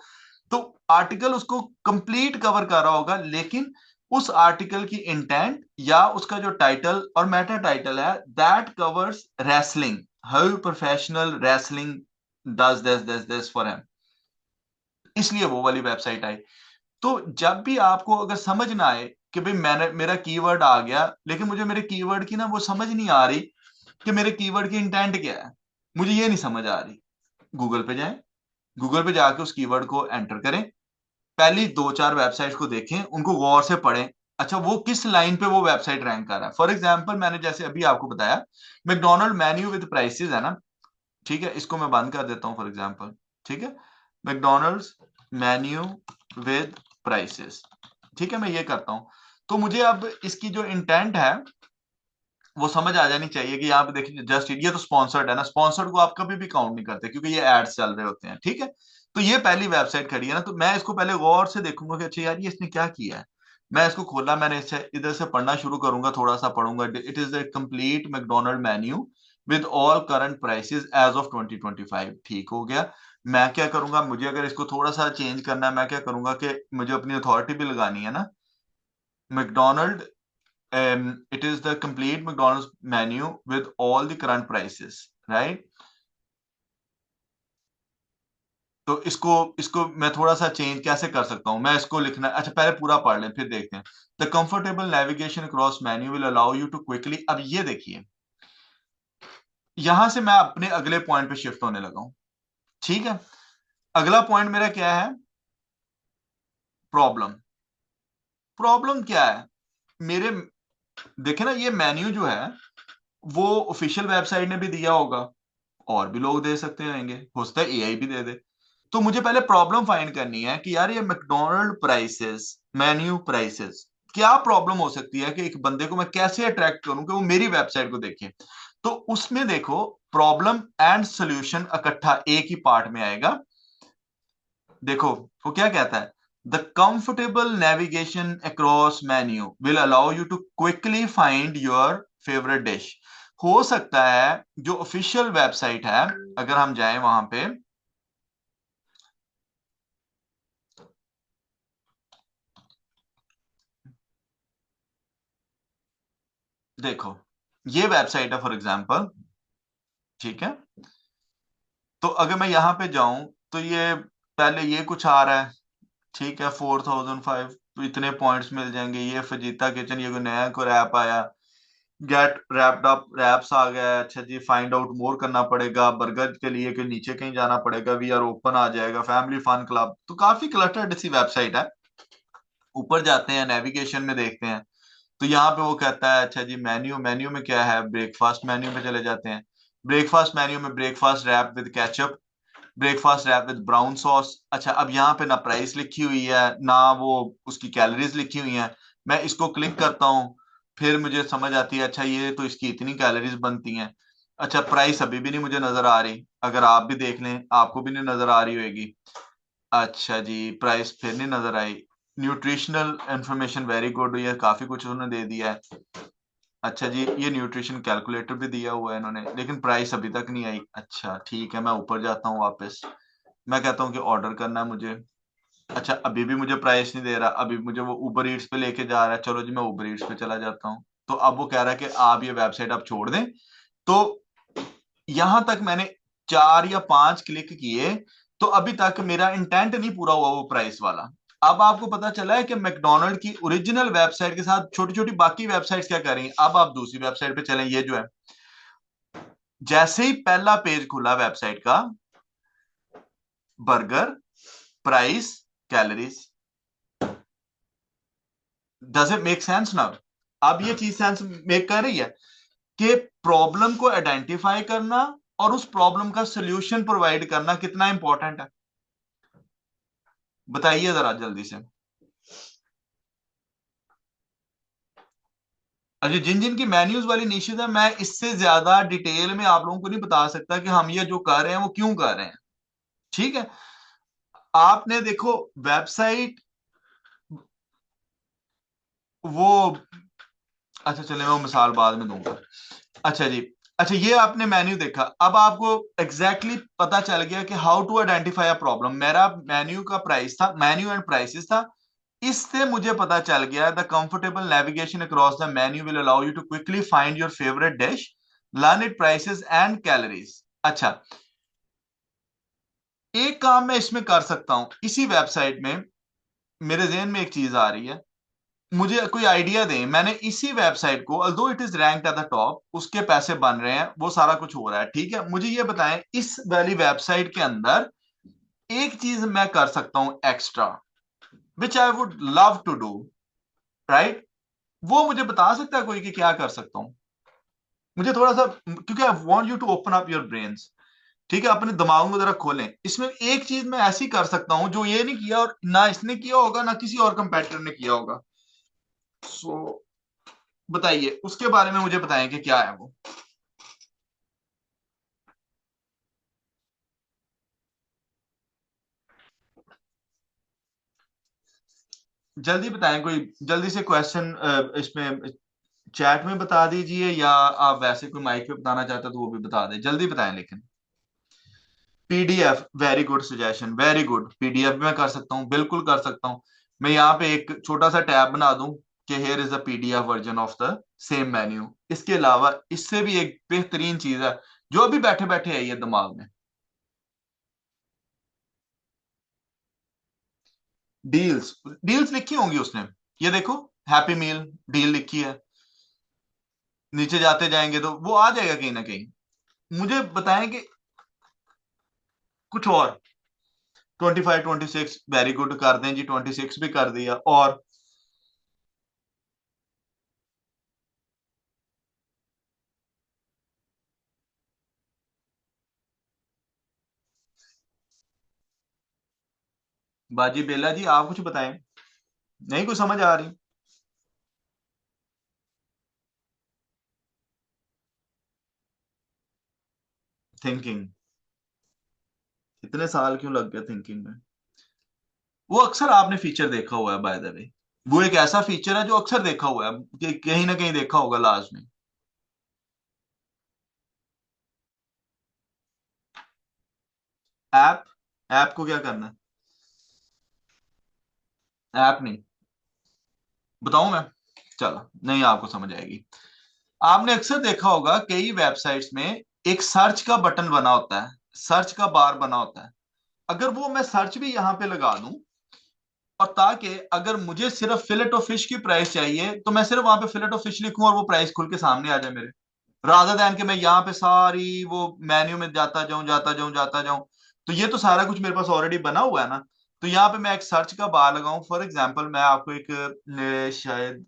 तो आर्टिकल उसको कंप्लीट कवर कर रहा होगा, लेकिन उस आर्टिकल की इंटेंट या उसका जो टाइटल और मेटा टाइटल है, that covers wrestling, how professional wrestling does this this this for him, इसलिए वो वाली वेबसाइट आई। तो जब भी आपको अगर समझ ना आए कि भाई मैंने, मेरा कीवर्ड आ गया, लेकिन मुझे मेरे कीवर्ड की ना वो समझ नहीं आ रही कि मेरे कीवर्ड की इंटेंट क्या है, मुझे ये नहीं समझ आ रही, गूगल पे जाएं, गूगल पे जाके उस कीवर्ड को एंटर करें, पहली दो चार वेबसाइट को देखें, उनको गौर से पढ़ें, अच्छा वो किस लाइन पे वो वेबसाइट रैंक कर रहा है। फॉर एग्जाम्पल मैंने जैसे अभी आपको बताया, मैकडोनल्ड मेन्यू विद प्राइसेस है ना, ठीक है, इसको मैं बंद कर देता हूं फॉर एग्जाम्पल, ठीक है, मैकडोनल्ड्स मेन्यू विद प्राइसेस, ठीक है, मैं ये करता हूं। तो मुझे अब इसकी जो इंटेंट है वो समझ आ जानी चाहिए कि यहाँ पे देखिए जस्ट ये तो स्पॉन्सर्ड है ना, स्पॉन्सर्ड को आप कभी भी काउंट नहीं करते क्योंकि ये एड्स चल रहे होते हैं, ठीक है। तो ये पहली वेबसाइट खड़ी है ना, तो मैं इसको पहले गौर से देखूंगा कि अच्छा यार ये इसने क्या किया है। मैं इसको खोला, मैंने इससे इधर से पढ़ना शुरू करूंगा, थोड़ा सा पढ़ूंगा, it is the complete McDonald menu with all current prices as of 2025, ठीक हो गया। मैं क्या करूंगा, मुझे अगर इसको थोड़ा सा चेंज करना है, मैं क्या करूंगा कि मुझे अपनी अथॉरिटी भी लगानी है ना, McDonald, it is the complete McDonald's menu with all the current prices, right? तो इसको इसको मैं थोड़ा सा चेंज कैसे कर सकता हूं? मैं इसको लिखना, अच्छा पहले पूरा पढ़ लें फिर देखते हैं। The comfortable navigation across menu will allow you to quickly, अब ये देखिए, यहां से मैं अपने अगले पॉइंट पे शिफ्ट होने लगा हूं, ठीक है। अगला पॉइंट मेरा क्या है? प्रॉब्लम। प्रॉब्लम क्या है मेरे? देखे ना, ये मेन्यू जो है वो ऑफिशियल वेबसाइट ने भी दिया होगा, और भी लोग दे सकते रहेंगे, हो सकता है एआई भी दे दे। तो मुझे पहले प्रॉब्लम फाइंड करनी है कि यार ये मैकडोनल्ड प्राइसेस, मेन्यू प्राइसेस, क्या प्रॉब्लम हो सकती है कि एक बंदे को मैं कैसे अट्रैक्ट करूं कि वो मेरी वेबसाइट को देखे। तो उसमें देखो, प्रॉब्लम एंड सॉल्यूशन इकट्ठा एक ही पार्ट में आएगा। देखो वो क्या कहता है, the comfortable navigation across menu will allow you to quickly find your favourite dish. हो सकता है जो ऑफिशियल वेबसाइट है, अगर हम जाएं वहां पे, देखो, ये वेबसाइट है फॉर एग्जांपल, ठीक है। तो अगर मैं यहाँ पे जाऊं तो ये पहले ये कुछ आ रहा है, ठीक है, 4005, तो इतने पॉइंट्स मिल जाएंगे। ये फजीता किचन, ये कोई नया कोई ऐप आया, गेट रैप्ड अप रैप्स आ गया है। अच्छा जी, फाइंड आउट मोर करना पड़ेगा। बर्गर के लिए कि नीचे कहीं जाना पड़ेगा, वी आर ओपन आ जाएगा। फैमिली फन क्लब, तो काफी क्लटर्ड सी वेबसाइट है। ऊपर जाते हैं, नेविगेशन में देखते हैं, तो यहाँ पे वो कहता है अच्छा जी मेन्यू, मेन्यू में क्या है, ब्रेकफास्ट मेन्यू में चले जाते हैं। ब्रेकफास्ट मेन्यू में breakfast wrap with ketchup, breakfast wrap with brown sauce. अच्छा, अब यहाँ पे ना प्राइस लिखी हुई है ना वो उसकी कैलोरीज लिखी हुई है। मैं इसको क्लिक करता हूँ, फिर मुझे समझ आती है अच्छा ये तो इसकी इतनी कैलोरीज बनती हैं। अच्छा, प्राइस अभी भी नहीं मुझे नजर आ रही, अगर आप भी देख लें आपको भी नहीं नजर आ रही होगी। अच्छा जी, प्राइस फिर नहीं नजर आई। न्यूट्रिशनल इंफॉर्मेशन वेरी गुड, ये काफी कुछ उन्होंने दे दिया है। अच्छा जी, ये न्यूट्रिशन कैलकुलेटर भी दिया हुआ है इन्होंने, लेकिन प्राइस अभी तक नहीं आई। अच्छा ठीक है, मैं ऊपर जाता हूँ वापस, मैं कहता हूँ कि ऑर्डर करना है मुझे। अच्छा, अभी भी मुझे प्राइस नहीं दे रहा, अभी मुझे वो उबर ईट्स पे लेके जा रहा है। चलो जी, मैं उबर ईट्स पे चला जाता हूँ। तो अब वो कह रहा है कि आप ये वेबसाइट आप छोड़ दें। तो यहां तक मैंने 4 या 5 क्लिक किए, तो अभी तक मेरा इंटेंट नहीं पूरा हुआ वो प्राइस वाला। अब आपको पता चला है कि मैकडोनल्ड की ओरिजिनल वेबसाइट के साथ छोटी छोटी बाकी वेबसाइट्स क्या कर रही हैं। अब आप दूसरी वेबसाइट पे चलें, ये जो है, जैसे ही पहला पेज खुला वेबसाइट का, burger, price, calories, does it make sense now? अब ये चीज सेंस मेक कर रही है कि प्रॉब्लम को आइडेंटिफाई करना और उस प्रॉब्लम का सोल्यूशन प्रोवाइड करना कितना इंपॉर्टेंट है, बताइए जरा जल्दी से। अच्छा, जिन जिन की मेन्यूज वाली निशेज है, मैं इससे ज्यादा डिटेल में आप लोगों को नहीं बता सकता कि हम ये जो कर रहे हैं वो क्यों कर रहे हैं, ठीक है। आपने देखो वेबसाइट वो, अच्छा चले मैं वो मिसाल बाद में दूंगा। अच्छा जी, अच्छा ये आपने मेन्यू देखा, अब आपको एग्जैक्टली exactly पता चल गया कि how to identify a problem. मेरा मेन्यू का प्राइस था, मेन्यू एंड प्राइसेस था, इससे मुझे पता चल गया the comfortable navigation across the menu will allow you to quickly find your favourite dish, learn it prices and calories. अच्छा, एक काम मैं इसमें कर सकता हूं, इसी वेबसाइट में मेरे जहन में एक चीज आ रही है, मुझे कोई आइडिया दें। मैंने इसी वेबसाइट को, although it is ranked at the top, उसके पैसे बन रहे हैं, वो सारा कुछ हो रहा है, ठीक है, मुझे ये बताएं इस वाली वेबसाइट के अंदर एक चीज मैं कर सकता हूं extra, which I would love to do, right? वो मुझे बता सकता है कोई कि क्या कर सकता हूं? मुझे थोड़ा सा, क्योंकि I want you to open up your brains, ठीक है, अपने दिमाग को जरा खोलें। इसमें एक चीज मैं ऐसी कर सकता हूं जो ये नहीं किया, और ना इसने किया होगा ना किसी और कंपेटिटर ने किया होगा। सो बताइए, उसके बारे में मुझे बताएं कि क्या है वो। जल्दी बताएं, कोई जल्दी से क्वेश्चन इसमें चैट में बता दीजिए, या आप वैसे कोई माइक पे बताना चाहते हो तो वो भी बता दें, जल्दी बताएं लेकिन। PDF, very good suggestion, very good, PDF भी मैं कर सकता हूँ, बिल्कुल कर सकता हूँ। मैं यहाँ पे एक छोटा सा टैब बना दूं कि here is the PDF version of the same menu. इसके अलावा इससे भी एक बेहतरीन चीज है जो अभी बैठे बैठे है ये दिमाग में, डील्स। डील्स लिखी होंगी उसने, ये देखो, हैप्पी मील डील लिखी है। नीचे जाते जाएंगे तो वो आ जाएगा कहीं ना कहीं। मुझे बताएं कि कुछ और, 25 26 वेरी गुड, कर दें जी, 26 भी कर दिया। और बाजी बेला जी, आप कुछ बताएं, नहीं कुछ समझ आ रही? थिंकिंग, इतने साल क्यों लग गया थिंकिंग में? वो अक्सर आपने फीचर देखा हुआ है बाय द वे, वो एक ऐसा फीचर है जो अक्सर देखा हुआ है कि कहीं ना कहीं देखा होगा लाजमी। ऐप, ऐप को क्या करना है? ऐप नहीं, बताऊं मैं? चलो, नहीं आपको समझ आएगी। आपने अक्सर देखा होगा कई वेबसाइट्स में एक सर्च का बटन बना होता है, सर्च का बार बना होता है। अगर वो मैं सर्च भी यहां पे लगा दूं, और ताकि अगर मुझे सिर्फ फिलेट ऑफ फिश की प्राइस चाहिए तो मैं सिर्फ वहां पे फिलेट ऑफ फिश लिखूं और वो प्राइस खुल के सामने आ जाए मेरे, रादर दैन कि मैं यहाँ पे सारी वो मेन्यू में जाता जाऊं जाता जाऊं जाता जाऊं। तो ये तो सारा कुछ मेरे पास ऑलरेडी बना हुआ है ना। तो यहाँ पे मैं एक सर्च का बार लगाऊं, फॉर एग्जांपल मैं आपको एक शायद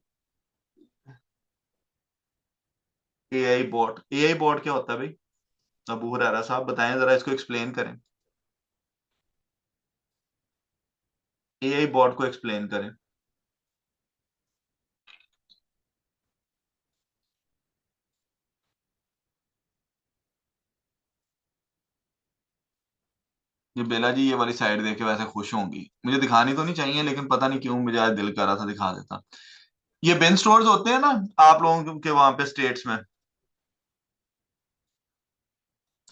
एआई बॉट क्या होता है भाई? अबू हुरैरा साहब बताएं जरा, इसको एक्सप्लेन करें। एआई बॉट को एक्सप्लेन करें। ये बेला जी ये वाली साइड देख के वैसे खुश होंगी, मुझे दिखानी तो नहीं चाहिए लेकिन पता नहीं क्यों मुझे आज दिल कर रहा था दिखा देता। ये बिन स्टोर्स होते हैं ना आप लोगों के वहां पे स्टेट्स में,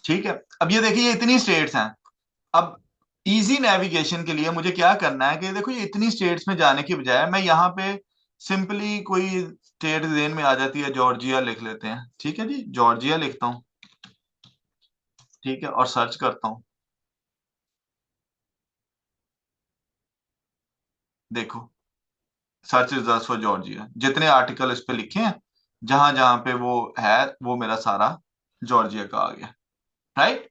ठीक है। अब ये देखिए ये इतनी स्टेट्स हैं। अब इजी नेविगेशन के लिए मुझे क्या करना है कि देखो ये इतनी स्टेट्स में जाने की बजाय मैं यहाँ पे सिंपली कोई स्टेट जेन में आ जाती है, जॉर्जिया लिख लेते हैं, ठीक है जी, जॉर्जिया लिखता हूँ, ठीक है, और सर्च करता हूँ। देखो सर्च रिजल्ट फॉर जॉर्जिया, जितने आर्टिकल इस पे लिखे हैं जहां जहां पे वो है वो मेरा सारा जॉर्जिया का आ गया, राइट।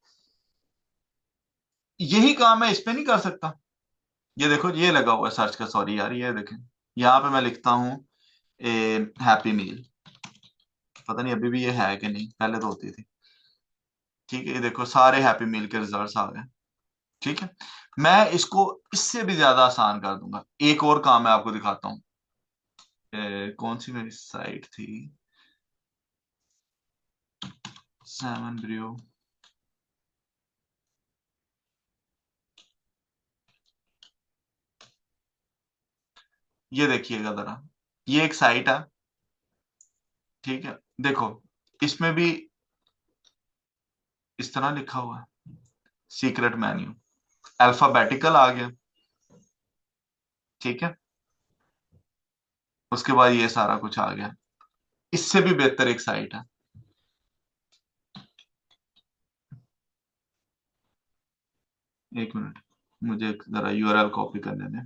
यही काम मैं इस पे नहीं कर सकता? ये देखो ये लगा हुआ है सर्च का, सॉरी यार, ये देखें यहाँ पे मैं लिखता हूँ हैप्पी मील। पता नहीं अभी भी ये है कि नहीं, पहले तो होती थी। ठीक है, ये देखो सारे हैप्पी मील के रिजल्ट्स आ गए। ठीक है, मैं इसको इससे भी ज्यादा आसान कर दूंगा। एक और काम मैं आपको दिखाता हूँ। कौन सी मेरी साइट थी? Simon Brio. ये देखिएगा जरा, ये एक साइट है, ठीक है। देखो इसमें भी इस तरह लिखा हुआ है, सीक्रेट मेन्यू, अल्फाबेटिकल आ गया, ठीक है। उसके बाद ये सारा कुछ आ गया। इससे भी बेहतर एक साइट है, एक मिनट, मुझे जरा यूआरएल कॉपी करने दें।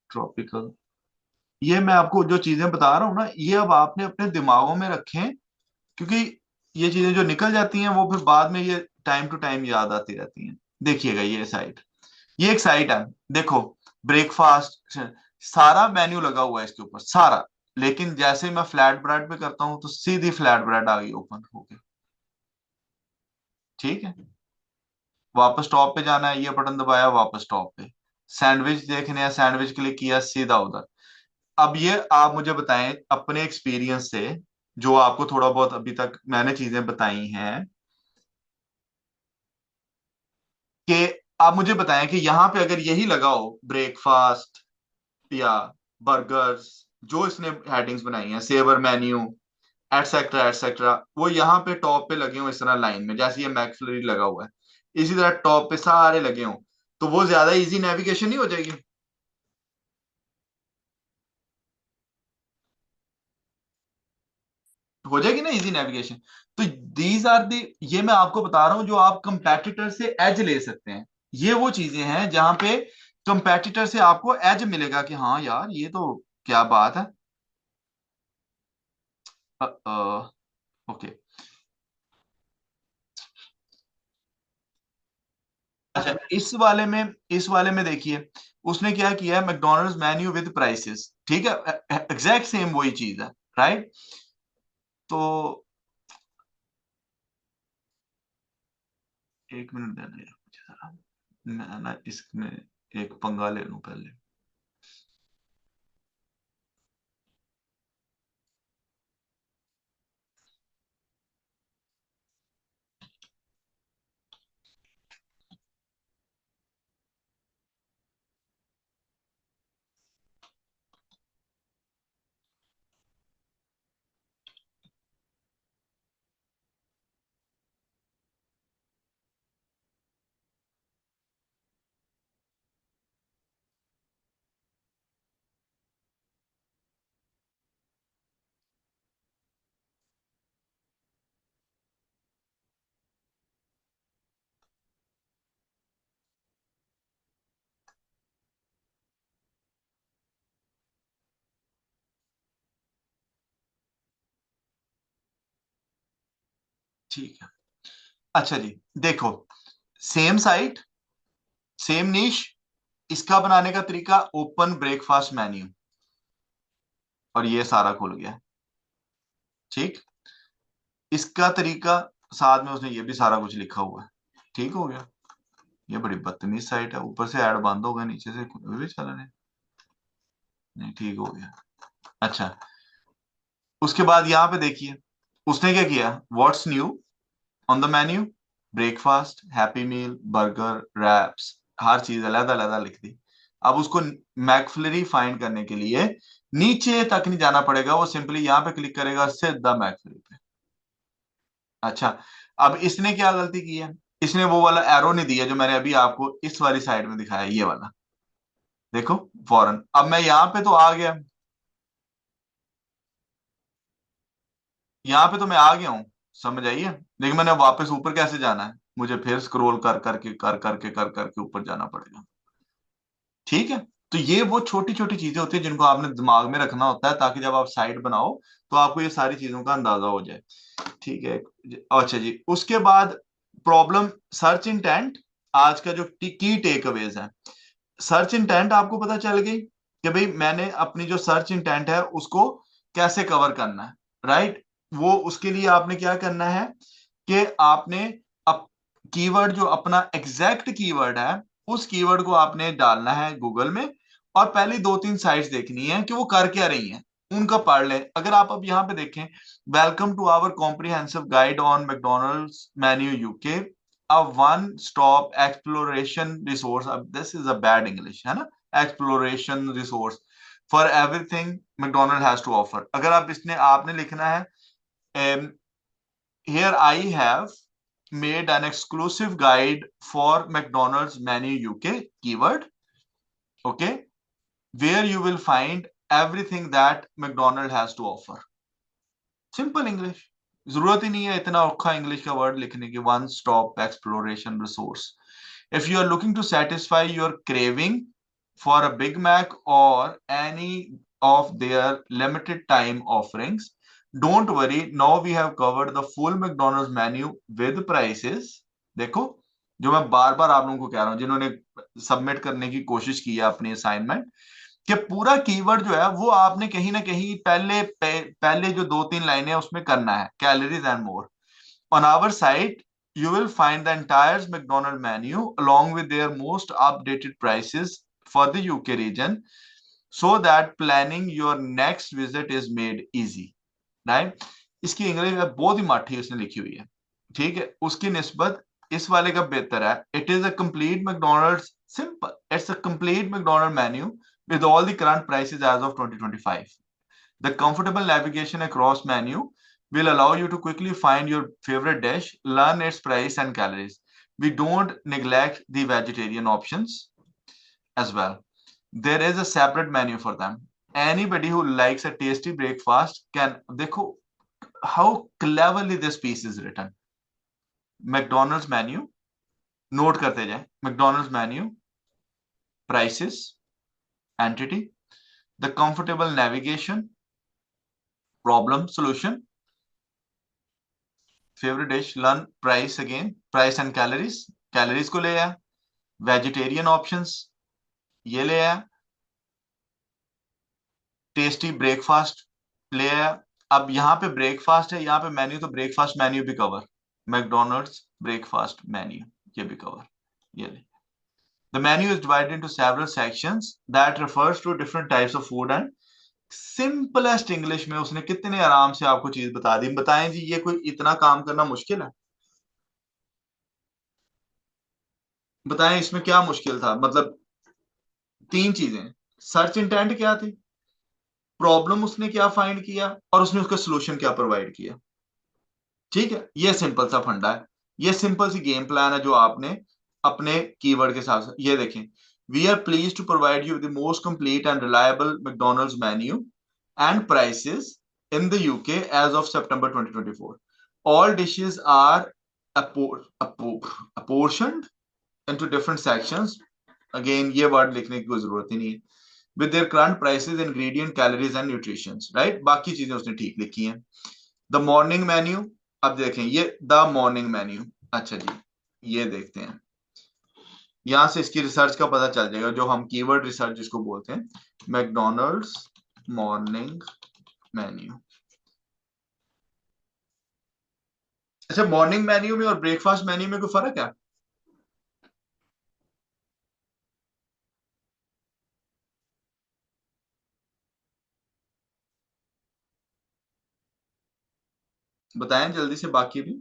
ट्रॉपिकल, ये मैं आपको जो चीजें बता रहा हूँ ना ये अब आपने अपने दिमागों में रखें, क्योंकि ये चीजें जो निकल जाती हैं वो फिर बाद में ये टाइम टू टाइम याद आती रहती हैं। देखिएगा ये साइट, ये एक साइट है, देखो ब्रेकफास्ट, सारा मेन्यू लगा हुआ है इसके ऊपर सारा। लेकिन जैसे ही मैं फ्लैट ब्रेड पे करता हूँ तो सीधी फ्लैट ब्रेड आ गई ओपन होके, ठीक है। वापस टॉप पे जाना है, ये बटन दबाया वापस टॉप पे। सैंडविच देखने हैं, सैंडविच क्लिक किया सीधा उधर। अब ये आप मुझे बताएं अपने एक्सपीरियंस से, जो आपको थोड़ा बहुत अभी तक मैंने चीजें बताई हैं, कि आप मुझे बताएं कि यहाँ पे अगर यही लगा हो ब्रेकफास्ट या बर्गर्स, जो इसने हेडिंग्स बनाई हैं, सेवर मेन्यू एटसेट्रा एटसेट्रा, वो यहाँ पे टॉप पे लगे हो इस तरह लाइन में, जैसे ये मैकफ्लरी लगा हुआ है इसी तरह टॉप पे सारे लगे हो, तो वो ज्यादा इजी नेविगेशन नहीं हो जाएगी? हो जाएगी ना इजी नेविगेशन। तो दीज आर दी, ये मैं आपको बता रहा हूं जो आप कंपेटिटर से एज ले सकते हैं। ये वो चीजें हैं जहां पे कंपेटिटर से आपको एज मिलेगा कि हाँ यार ये तो क्या बात है। ओके, अच्छा इस वाले में देखिए उसने क्या किया है, मैकडोनल्ड्स मेन्यू विद प्राइसेस, ठीक है, एग्जैक्ट सेम वही चीज है, राइट। तो एक मिनट देना यार मुझे जरा, मैं ना इसमें एक पंगा ले लूं पहले। ठीक है। अच्छा जी, देखो, सेम साइट, सेम निश, इसका बनाने का तरीका ओपन ब्रेकफास्ट मेन्यू, और ये सारा खुल गया। ठीक, इसका तरीका साथ में उसने ये भी सारा कुछ लिखा हुआ है। ठीक हो गया। ये बड़ी बदतमीज साइट है, ऊपर से ऐड बंद हो गया, नीचे से भी चल रहे। नहीं, ठीक हो गया। अच्छा, उसके बाद यहां पे देखिए, उसने क्या किया, what's new on the menu, breakfast, happy meal, burger, wraps, हर चीज अलग अलग लिख दी। अब उसको मैकफ्लरी फाइंड करने के लिए नीचे तक नहीं जाना पड़ेगा, वो सिंपली यहां पे क्लिक करेगा, सीधा मैकफ्लरी पे। अच्छा, अब इसने क्या गलती की है, इसने वो वाला एरो नहीं दिया जो मैंने अभी आपको इस वाली साइड में दिखाया, ये वाला। देखो, फौरन अब मैं यहां पे तो आ गया, यहां पे तो मैं आ गया हूं, समझ आइए, लेकिन मैंने वापस ऊपर कैसे जाना है, मुझे फिर स्क्रॉल कर करके ऊपर जाना पड़ेगा। ठीक है। तो ये वो छोटी छोटी चीजें होती है जिनको आपने दिमाग में रखना होता है, ताकि जब आप साइट बनाओ तो आपको ये सारी चीजों का अंदाजा हो जाए। ठीक है। अच्छा जी, उसके बाद प्रॉब्लम सर्च इंटेंट, आज का जो की टेक अवेज है। सर्च इंटेंट आपको पता चल गई कि भाई मैंने अपनी जो सर्च इंटेंट है उसको कैसे कवर करना है, राइट। वो उसके लिए आपने क्या करना है कि आपने अप कीवर्ड, जो अपना एग्जैक्ट कीवर्ड है, उस कीवर्ड को आपने डालना है गूगल में, और पहली दो तीन साइट्स देखनी है कि वो कर क्या रही हैं, उनका पढ़ लें। अगर आप अब यहां पे देखें, welcome to our comprehensive guide on McDonald's menu UK, a one stop exploration resource, अब this is a bad English है ना, exploration resource for everything McDonald has to offer। अगर आप इसने आपने लिखना है, here I have made an exclusive guide for McDonald's menu UK keyword, okay, where you will find everything that McDonald has to offer। Simple English, जरूरत ही नहीं है इतना औखा इंग्लिश का वर्ड लिखने की। One stop exploration resource, if you are looking to satisfy your craving for a Big Mac or any of their limited time offerings, don't worry, now we have covered the full McDonald's menu with prices। देखो, जो मैं बार बार आप लोगों को कह रहा हूं जिन्होंने सबमिट करने की कोशिश की है अपनी असाइनमेंट, कि पूरा कीवर्ड जो है वो आपने कहीं ना कहीं पहले जो दो तीन लाइनें उसमें करना है, calories and more. On our site you will find the entire McDonald menu along with their most updated prices for the UK region, so that planning your next visit is made easy, right। इसकी इंग्लिश बहुत ही माठी उसने लिखी हुई है। ठीक है, उसकी निस्बत इस वाले का बेहतर है। It is a complete McDonald's, simple, it's a complete McDonald menu with all the current prices as of 2025। The comfortable navigation across menu will allow you to quickly find your favorite dish, learn its price and calories. We don't neglect the vegetarian options as well. There is a separate menu for them. Anybody who likes a tasty breakfast can, देखो how cleverly this piece is written। McDonald's menu, note करते जाए, McDonald's menu, prices, entity, the comfortable navigation, problem solution, favorite dish, learn price, again price and calories, calories को ले आया, वेजिटेरियन ऑप्शंस ये ले आया, टेस्टी ब्रेकफास्ट ले आया। अब यहाँ पे ब्रेकफास्ट है, यहाँ पे मेन्यू, तो ब्रेकफास्ट मेन्यू भी कवर, मैकडोनल्ड्स ब्रेकफास्ट मेन्यू ये भी कवर, ये ले। The menu is divided into several sections that refers to different types of food and simplest English में उसने कितने आराम से आपको चीज बता दी। बताएं जी, ये कोई इतना काम करना मुश्किल है? बताएं इसमें क्या मुश्किल था, मतलब तीन चीजें, सर्च इंटेंट क्या थी, प्रॉब्लम उसने क्या फाइंड किया, और उसने उसका सोल्यूशन क्या प्रोवाइड किया। ठीक है, ये सिंपल सा फंडा है, ये सिंपल सी गेम प्लान है जो आपने अपने कीवर्ड के साथ, ये देखें, we are pleased to provide you the most complete and reliable McDonald's menu and prices in the UK as of September 2024। All dishes are apportioned into different sections। Again ये वर्ड लिखने की कोई जरूरत ही नहीं है। With their current prices, ingredient, calories and nutritions, right, बाकी चीजें उसने ठीक लिखी हैं। द मॉर्निंग मेन्यू, अब देखें ये द मॉर्निंग मेन्यू। अच्छा जी, ये देखते हैं, यहां से इसकी रिसर्च का पता चल जाएगा, जो हम कीवर्ड रिसर्च जिसको बोलते हैं, मैकडोनल्ड्स मॉर्निंग मेन्यू। अच्छा, मॉर्निंग मेन्यू में और ब्रेकफास्ट मेन्यू में कोई फर्क है? बताएं जल्दी से बाकी भी।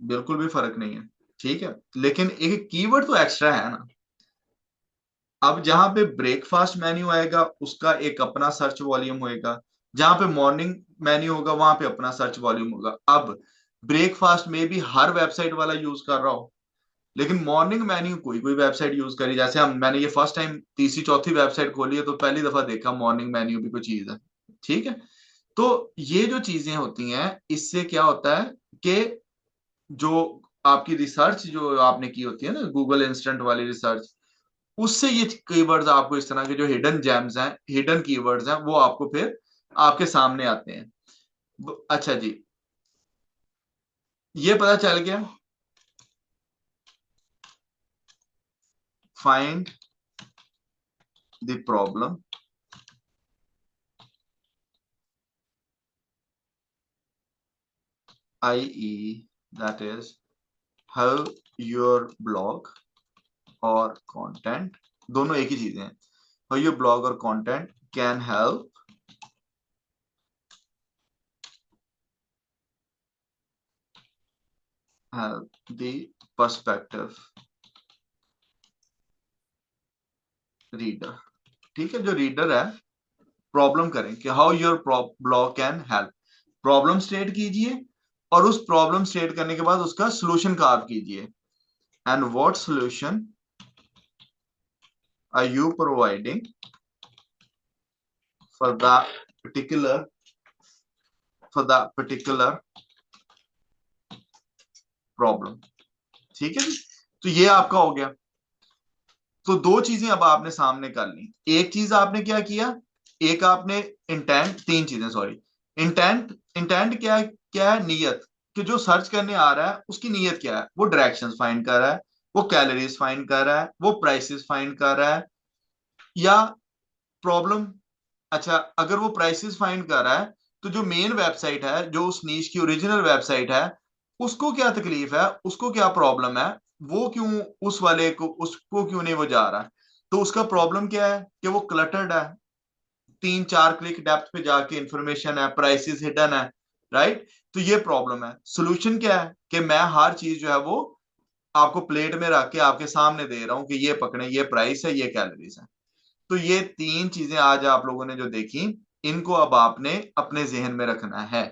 बिल्कुल भी फर्क नहीं है। ठीक है, लेकिन एक कीवर्ड तो एक्स्ट्रा है ना। अब जहां पे ब्रेकफास्ट मेन्यू आएगा उसका एक अपना सर्च वॉल्यूम होएगा, जहां पे मॉर्निंग मेन्यू होगा वहां पे अपना सर्च वॉल्यूम होगा। अब ब्रेकफास्ट में भी हर वेबसाइट वाला यूज कर रहा हो, लेकिन मॉर्निंग मेन्यू कोई कोई वेबसाइट यूज करी, जैसे हम मैंने ये फर्स्ट टाइम तीसरी चौथी वेबसाइट खोली है तो पहली दफा देखा मॉर्निंग मेन्यू भी कोई चीज है। ठीक है, तो ये जो चीजें होती हैं इससे क्या होता है कि जो आपकी रिसर्च जो आपने की होती है ना, गूगल इंस्टेंट वाली रिसर्च, उससे ये कीवर्ड्स आपको इस तरह के जो हिडन जेम्स हैं, हिडन कीवर्ड्स हैं, वो आपको फिर आपके सामने आते हैं। अच्छा जी, ये पता चल गया। Find the problem, i.e. that is how your blog और कंटेंट, दोनों एक ही चीजें हैं, how your blog और content can help the perspective reader। ठीक है, जो रीडर है, प्रॉब्लम करें कि how your blog can help, problem state कीजिए और उस प्रॉब्लम स्टेट करने के बाद उसका सोल्यूशन कार्व कीजिए। And what solution are you providing for the particular for the particular problem. ठीक है जी, तो ये आपका हो गया। तो दो चीजें अब आपने सामने कर ली। एक चीज आपने क्या किया, एक आपने इंटेंट, तीन चीजें सॉरी। इंटेंट, इंटेंट क्या है? क्या है? नियत, कि जो सर्च करने आ रहा है उसकी नियत क्या है, वो डायरेक्शंस फाइंड कर रहा है, वो कैलोरीज फाइंड कर रहा है, वो प्राइसेस फाइंड कर रहा है, या प्रॉब्लम। अच्छा, अगर वो प्राइसेस फाइंड कर रहा है तो जो मेन वेबसाइट है, जो उस नीश की ओरिजिनल वेबसाइट है, उसको क्या तकलीफ है, उसको क्या प्रॉब्लम है, वो क्यों उस वाले को, उसको क्यों नहीं वो जा रहा है, तो उसका प्रॉब्लम क्या है कि वो क्लटर्ड है, 3-4 क्लिक डेप्थ पे जाके इंफॉर्मेशन है, प्राइसेस हिडन है, राइट। तो ये प्रॉब्लम है। सोल्यूशन क्या है कि मैं हर चीज जो है वो आपको प्लेट में रख के आपके सामने दे रहा हूं कि ये पकड़े, ये प्राइस है, ये कैलोरीज है। तो ये तीन चीजें आज आप लोगों ने जो देखी, इनको अब आपने अपने जहन में रखना है।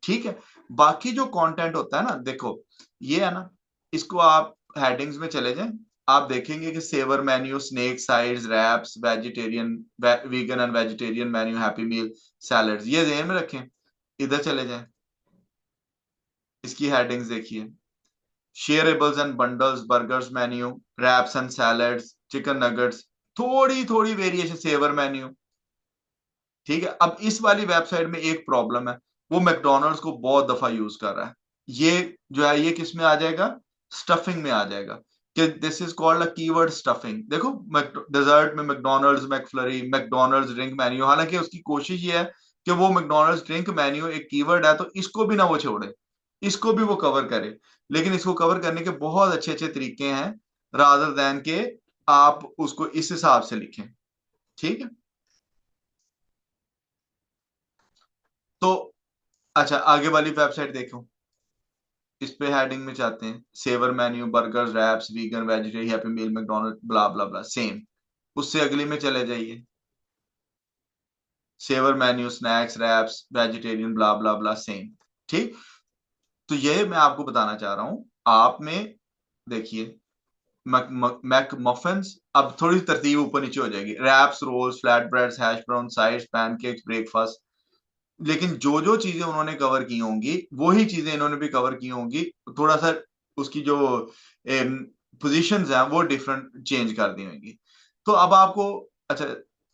ठीक है, बाकी जो कंटेंट होता है ना, देखो ये है ना, इसको आप हेडिंग्स में चले जाएं, आप देखेंगे कि saver menu, snack sides, wraps, vegetarian, vegan and vegetarian menu, happy meal, salads, ये जहन में रखें। इधर चले जाएं, इसकी हेडिंग्स देखिए, shareables and bundles, burgers menu, wraps and salads, chicken nuggets, थोड़ी थोड़ी वेरिएशन, सेवर मेन्यू। ठीक है, अब इस वाली वेबसाइट में एक प्रॉब्लम है, वो मैकडोनल्ड्स को बहुत दफा यूज कर रहा है। ये जो है ये किस में आ जाएगा, स्टफिंग में आ जाएगा, कि this is called a keyword stuffing. देखो डेजर्ट में मैकडोनल्ड्स मैकफ्लरी, मैकडोनल्ड्स ड्रिंक मेन्यू, हालांकि उसकी कोशिश ये है कि वो मैकडोनल्ड्स ड्रिंक मेन्यू एक कीवर्ड है तो इसको भी ना वो छोड़े, इसको भी वो कवर करे, लेकिन इसको कवर करने के बहुत अच्छे अच्छे तरीके हैं, रादर देन के आप उसको इस हिसाब से लिखें। ठीक है, तो अच्छा आगे वाली वेबसाइट देखो, इस पे हेडिंग में चाहते हैं saver menu, burgers, wraps, vegan, vegetarian, happy meal, McDonald, blah blah blah, same. उससे अगली में चले जाइए, saver menu, snacks, wraps, vegetarian, blah blah blah, same. ठीक, तो ये मैं आपको बताना चाह रहा हूं, आप में देखिए, मैक मफिन्स, अब थोड़ी तरतीब ऊपर नीचे हो जाएगी, wraps, rolls, flat breads, hash brown, sides, pancakes, breakfast. लेकिन जो जो चीजें उन्होंने कवर की होंगी वही चीजें इन्होंने भी कवर की होंगी, थोड़ा सा उसकी जो पोजीशंस हैं वो डिफरेंट चेंज कर दी होंगी। तो अब आपको, अच्छा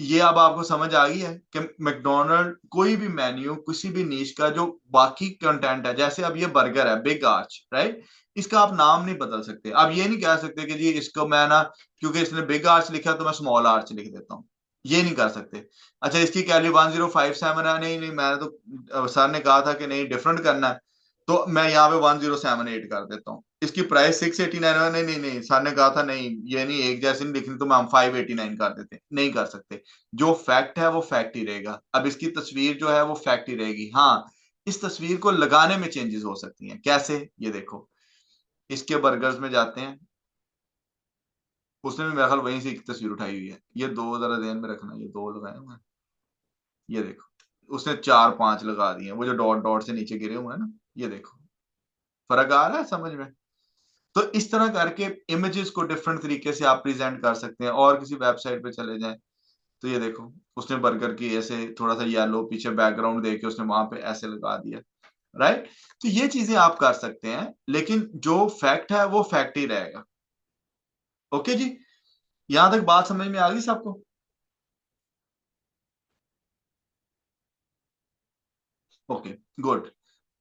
ये अब आपको समझ आ गई है कि मैकडोनल्ड कोई भी मेन्यू किसी भी नीश का जो बाकी कंटेंट है, जैसे अब ये बर्गर है बिग आर्च, राइट, इसका आप नाम नहीं बदल सकते। अब ये नहीं कह सकते कि जी इसको मैं ना, क्योंकि इसने बिग आर्च लिखा तो मैं स्मॉल आर्च लिख देता हूँ, ये नहीं कर सकते। अच्छा इसकी कैलोरी 1057 है, नहीं नहीं मैंने तो सर ने कहा था कि नहीं डिफरेंट करना है, तो मैं यहाँ पे 1078 कर देता हूँ। इसकी प्राइस 689 है, नहीं नहीं नहीं सर ने कहा था नहीं ये नहीं एक जैसी नहीं लिखनी, तो मैं हम 589 कर देते, नहीं कर सकते। जो फैक्ट है वो फैक्ट ही रहेगा। अब इसकी तस्वीर जो है वो फैक्ट ही रहेगी। हाँ, इस तस्वीर को लगाने में चेंजेस हो सकती हैं। कैसे, ये देखो, इसके बर्गर्स में जाते हैं, उसने भी मेरे ख्याल वहीं से एक तस्वीर उठाई हुई है, ये दो जरा ध्यान में रखना, ये दो लगाए हुए हैं, ये देखो उसने 4 5 लगा दिए, वो जो डॉट डॉट से नीचे गिरे हुए हैं ना, ये देखो, फर्क आ रहा है समझ में। तो इस तरह करके इमेजेस को डिफरेंट तरीके से आप प्रेजेंट कर सकते हैं। और किसी वेबसाइट पे चले जाएं तो ये देखो उसने बर्गर की ऐसे थोड़ा सा येलो पीछे बैकग्राउंड देके उसने वहां पे ऐसे लगा दिया, राइट। तो ये चीजें आप कर सकते हैं, लेकिन जो फैक्ट है वो फैक्ट ही रहेगा। ओके जी, यहां तक बात समझ में आ गई सबको? Okay, good.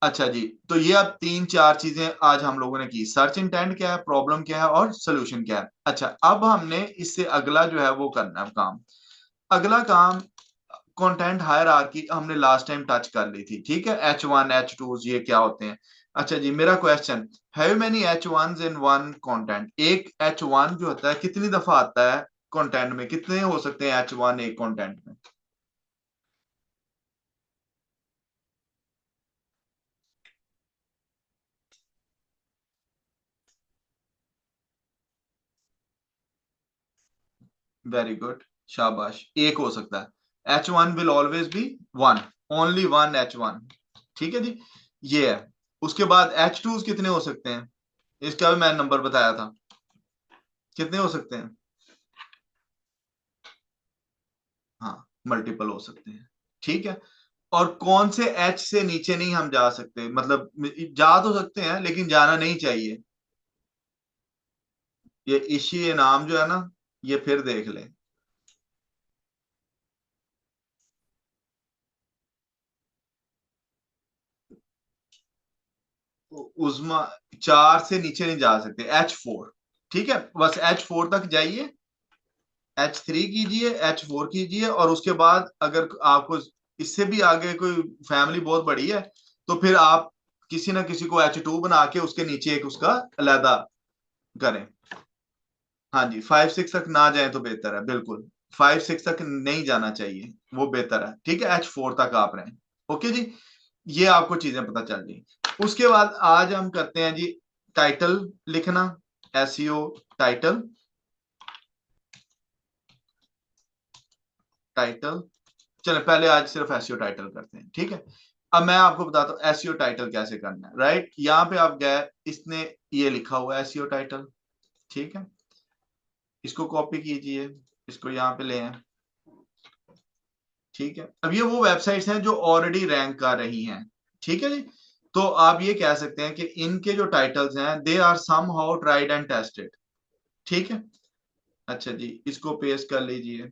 अच्छा जी, तो ये अब 3 4 चीजें आज हम लोगों ने की, सर्च इंटेंट क्या है, प्रॉब्लम क्या है और सोल्यूशन क्या है। अच्छा अब हमने इससे अगला जो है वो करना है काम। अगला काम, कंटेंट हायरार्की हमने लास्ट टाइम टच कर ली थी, ठीक है, H1 H2 ये क्या होते हैं। अच्छा जी, मेरा question, have many H1s in one content, एक H1 जो होता है कितनी दफा आता है कंटेंट में, कितने हो सकते हैं H1 एक कंटेंट में? वेरी गुड, शाबाश, एक हो सकता है। H1 will always be one, only one H1, ठीक है जी, ये है। उसके बाद H2 कितने हो सकते हैं, इसका भी मैंने नंबर बताया था, कितने हो सकते हैं? हाँ, मल्टीपल हो सकते हैं, ठीक है। और कौन से एच से नीचे नहीं हम जा सकते, मतलब जा तो सकते हैं लेकिन जाना नहीं चाहिए? ये इशी ये नाम जो है ना, ये फिर देख ले। उजमा, 4 से नीचे नहीं जा सकते, H4, ठीक है, बस H4 तक जाइए, H3 कीजिए, H4 कीजिए, और उसके बाद अगर आपको इससे भी आगे कोई फैमिली बहुत बड़ी है तो फिर आप किसी ना किसी को H2 बना के उसके नीचे एक उसका अलहदा करें। हाँ जी, 5 6 तक ना जाए तो बेहतर है, बिल्कुल 5 6 तक नहीं जाना चाहिए, वो बेहतर है, ठीक है, H4 तक आप रहें। ओके जी, ये आपको चीजें पता चल गई। उसके बाद आज हम करते हैं जी टाइटल लिखना, एसईओ टाइटल, टाइटल, चले पहले आज सिर्फ एसईओ टाइटल करते हैं, ठीक है। अब मैं आपको बताता हूँ एसईओ टाइटल कैसे करना है, राइट। यहाँ पे आप गए, इसने ये लिखा हुआ है एसईओ टाइटल, ठीक है, इसको कॉपी कीजिए, इसको यहाँ पे ले आए, ठीक है। अब ये वो वेबसाइट्स हैं जो ऑलरेडी रैंक कर रही हैं, ठीक है जी। तो आप ये कह सकते हैं कि इनके जो टाइटल्स हैं they are somehow tried and tested, ठीक है। अच्छा जी, इसको पेस्ट कर लीजिए,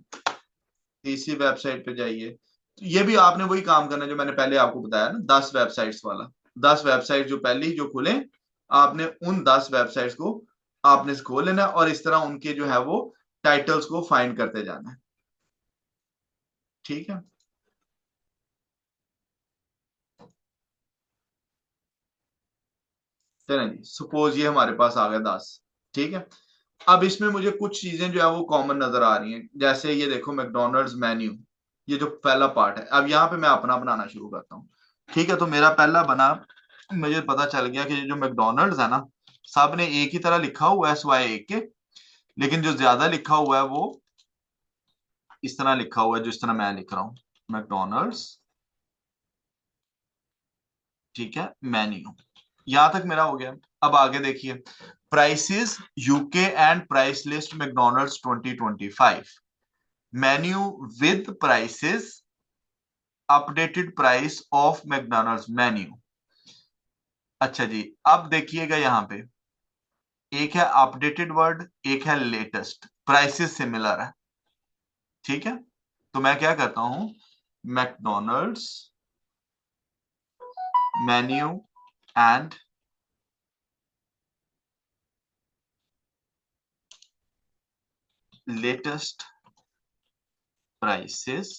इसी वेबसाइट पे जाइए। तो ये भी आपने वही काम करना है जो मैंने पहले आपको बताया ना, 10 वेबसाइट्स वाला। 10 वेबसाइट जो पहली जो खुले, आपने उन 10 वेबसाइट्स को आपने खोल लेना है और इस तरह उनके जो है वो टाइटल्स को फाइंड करते जाना है, ठीक है। चलें जी, सपोज ये हमारे पास आ गया 10, ठीक है। अब इसमें मुझे कुछ चीजें जो है वो कॉमन नजर आ रही हैं, जैसे ये देखो मैकडोनल्ड्स मेन्यू, ये जो पहला पार्ट है। अब यहाँ पे मैं अपना बनाना शुरू करता हूँ, ठीक है। तो मेरा पहला बना, मुझे पता चल गया कि जो मैकडोनल्ड्स है ना, सब ने एक ही तरह लिखा हुआ है स्वाय एक के, लेकिन जो ज्यादा लिखा हुआ है वो इस तरह लिखा हुआ है, जो इस तरह मैं लिख रहा हूँ, मैकडोनल्ड्स, ठीक है, मेन्यू। यहां तक मेरा हो गया। अब आगे देखिए, prices UK and price list McDonald's 2025, menu with prices, updated price of McDonald's menu. अच्छा जी, अब देखिएगा यहाँ पे एक है अपडेटेड वर्ड, एक है लेटेस्ट, प्राइसेस सिमिलर है, ठीक है। तो मैं क्या करता हूं, McDonald's menu and latest prices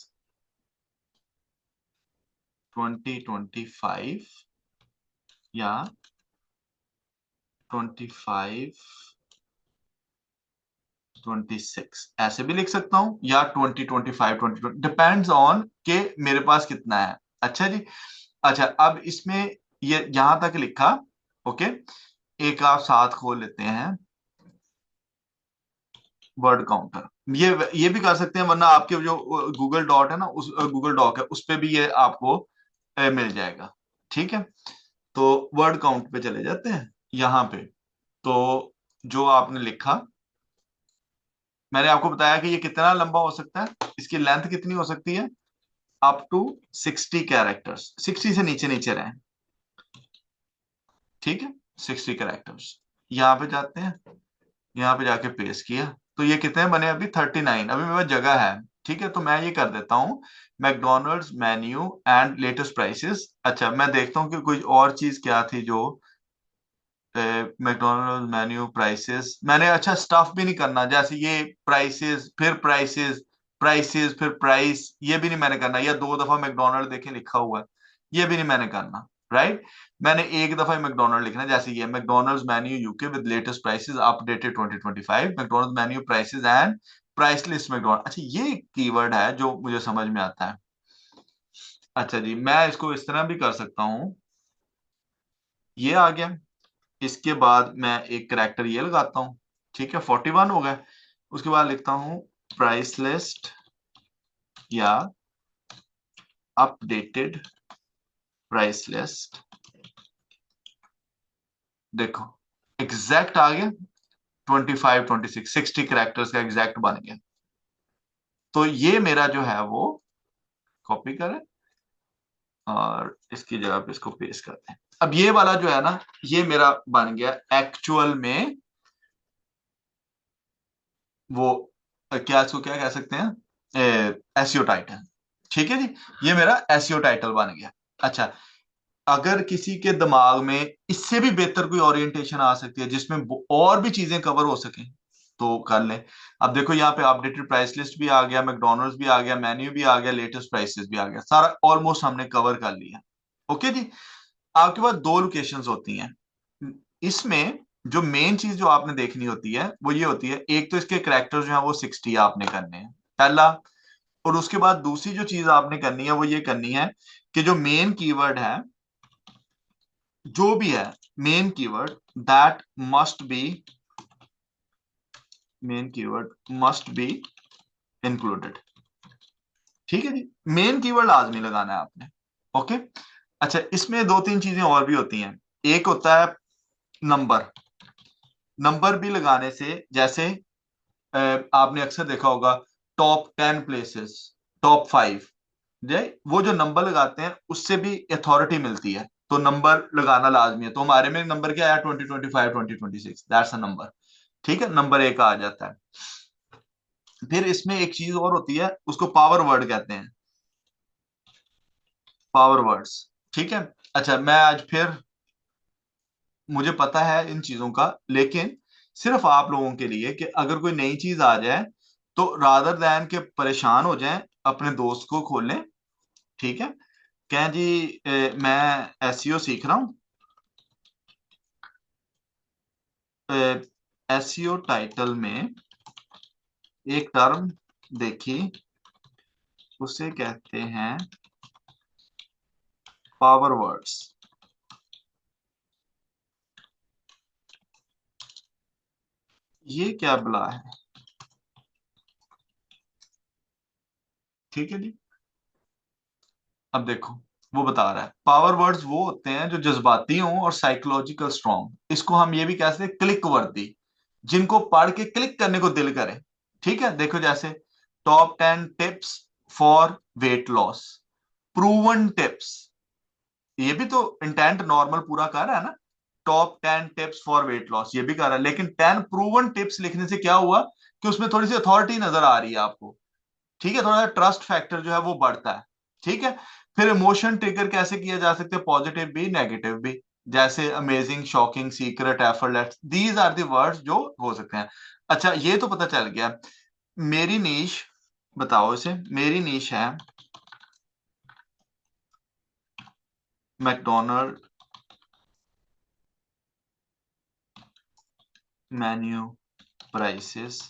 2025 या 25 26, ऐसे भी लिख सकता हूं, या 2025 20, डिपेंड्स ऑन के मेरे पास कितना है। अच्छा जी। अच्छा, अब इसमें ये यहां तक लिखा। ओके, एक आप साथ खोल लेते हैं वर्ड काउंटर। ये भी कर सकते हैं, वरना आपके जो गूगल डॉट है ना, उस गूगल डॉक है, उस पे भी ये आपको मिल जाएगा। ठीक है, तो वर्ड काउंट पे चले जाते हैं यहां पे। तो जो आपने लिखा, मैंने आपको बताया कि ये कितना लंबा हो सकता है, इसकी लेंथ कितनी हो सकती है, अप टू 60 कैरेक्टर्स, 60 से नीचे नीचे रहे। ठीक है, 60 कैरेक्टर्स। यहाँ पे जाते हैं, यहाँ पे जाके पेस्ट किया, तो ये कितने बने अभी, 39। अभी मेरे पास जगह है। ठीक है, तो मैं ये कर देता हूँ, McDonald's menu and latest prices. अच्छा, मैं देखता हूँ कि कोई और चीज क्या थी जो मैकडोनल्ड्स मेन्यू प्राइसेस, मैंने अच्छा स्टफ भी नहीं करना, जैसे ये प्राइसेस फिर प्राइसेस, प्राइसेस फिर प्राइस, ये भी नहीं मैंने करना, या दो दफा मैकडोनल्ड देखें लिखा हुआ है, ये भी नहीं मैंने करना। राइट, मैंने एक दफा ही मैकडोनल्ड लिखना है, जैसे ये McDonald's menu UK with latest prices updated 2025, McDonald's menu prices and price list McDonald. अच्छा, ये कीवर्ड है जो मुझे समझ में आता है। अच्छा जी, मैं इसको इस तरह भी कर सकता हूँ, ये आ गया। इसके बाद मैं एक करेक्टर ये लगाता हूं। ठीक है, 41 हो गए। उसके बाद लिखता हूं प्राइस लिस्ट या अपडेटेड प्राइस लिस्ट। देखो, एग्जैक्ट आ गया, 25 26 60 करेक्टर्स का एग्जैक्ट बन गया। तो ये मेरा जो है वो कॉपी करें और इसकी जगह पे इसको पेस्ट करते हैं। अब ये वाला जो है ना, ये मेरा बन गया एक्चुअल में वो क्या, इसको क्या कह सकते हैं, एसईओ टाइटल। ठीक है जी, ये मेरा एसईओ टाइटल बन गया। अच्छा, अगर किसी के दिमाग में इससे भी बेहतर कोई ओरिएंटेशन आ सकती है जिसमें और भी चीजें कवर हो सके, तो कर ले। अब देखो, यहाँ पे अपडेटेड प्राइस लिस्ट भी आ गया, मैकडोनल्ड्स भी आ गया, मेन्यू भी आ गया, लेटेस्ट प्राइसेस भी आ गया, सारा ऑलमोस्ट हमने कवर कर लिया। ओके जी। आपके पास दो लोकेशंस होती हैं इसमें। जो मेन चीज जो आपने देखनी होती है वो ये होती है, एक तो इसके करेक्टर जो है वो 60 आपने करने हैं, पहला। और उसके बाद दूसरी जो चीज आपने करनी है वो ये करनी है कि जो मेन कीवर्ड है, जो भी है main keyword, that must be, main keyword must be included. ठीक है जी, मेन कीवर्ड लाजमी लगाना है आपने। ओके। अच्छा, इसमें दो तीन चीजें और भी होती हैं। एक होता है नंबर। नंबर भी लगाने से, जैसे आपने अक्सर देखा होगा, टॉप 10 प्लेसेस, टॉप 5, जय वो जो नंबर लगाते हैं उससे भी अथॉरिटी मिलती है, तो नंबर लगाना लाजमी है। तो हमारे में नंबर क्या है, 2025 2026, दैट्स अ नंबर। ठीक है, नंबर एक आ जाता है। फिर इसमें एक चीज और होती है, उसको पावर वर्ड कहते हैं, पावर वर्ड्स। ठीक है। अच्छा, मैं आज फिर, मुझे पता है इन चीजों का, लेकिन सिर्फ आप लोगों के लिए कि अगर कोई नई चीज आ जाए तो रादर दैन के परेशान हो जाएं, अपने दोस्त को खोलें। ठीक है, कहें जी मैं एसईओ सीख रहा हूँ, एसईओ टाइटल में एक टर्म देखी, उसे कहते हैं पावर वर्ड्स। ये क्या बला है। ठीक है जी। अब देखो, वो बता रहा है पावर वर्ड्स वो होते हैं जो जज्बाती हों और साइकोलॉजिकल स्ट्रॉन्ग, इसको हम ये भी कह सकते हैं क्लिक वर्दी, जिनको पढ़ के क्लिक करने को दिल करे। ठीक है, देखो जैसे top 10 tips for weight loss, proven tips, ये भी तो इंटेंट नॉर्मल पूरा कर रहा है ना, top 10 tips for weight loss ये भी कर रहा है, लेकिन 10 प्रूवन टिप्स लिखने से क्या हुआ कि उसमें थोड़ी सी अथॉरिटी नजर आ रही है आपको। ठीक है, थोड़ा सा ट्रस्ट फैक्टर जो है वो बढ़ता है। ठीक है, फिर इमोशन ट्रिगर कैसे किया जा सकते हैं, पॉजिटिव भी नेगेटिव भी, जैसे amazing, shocking, secret, effortless, these are the words जो हो सकते हैं। अच्छा, ये तो पता चल गया। मेरी नीश, बताओ इसे, मेरी नीश है मैकडोनल्ड मेन्यू प्राइसेस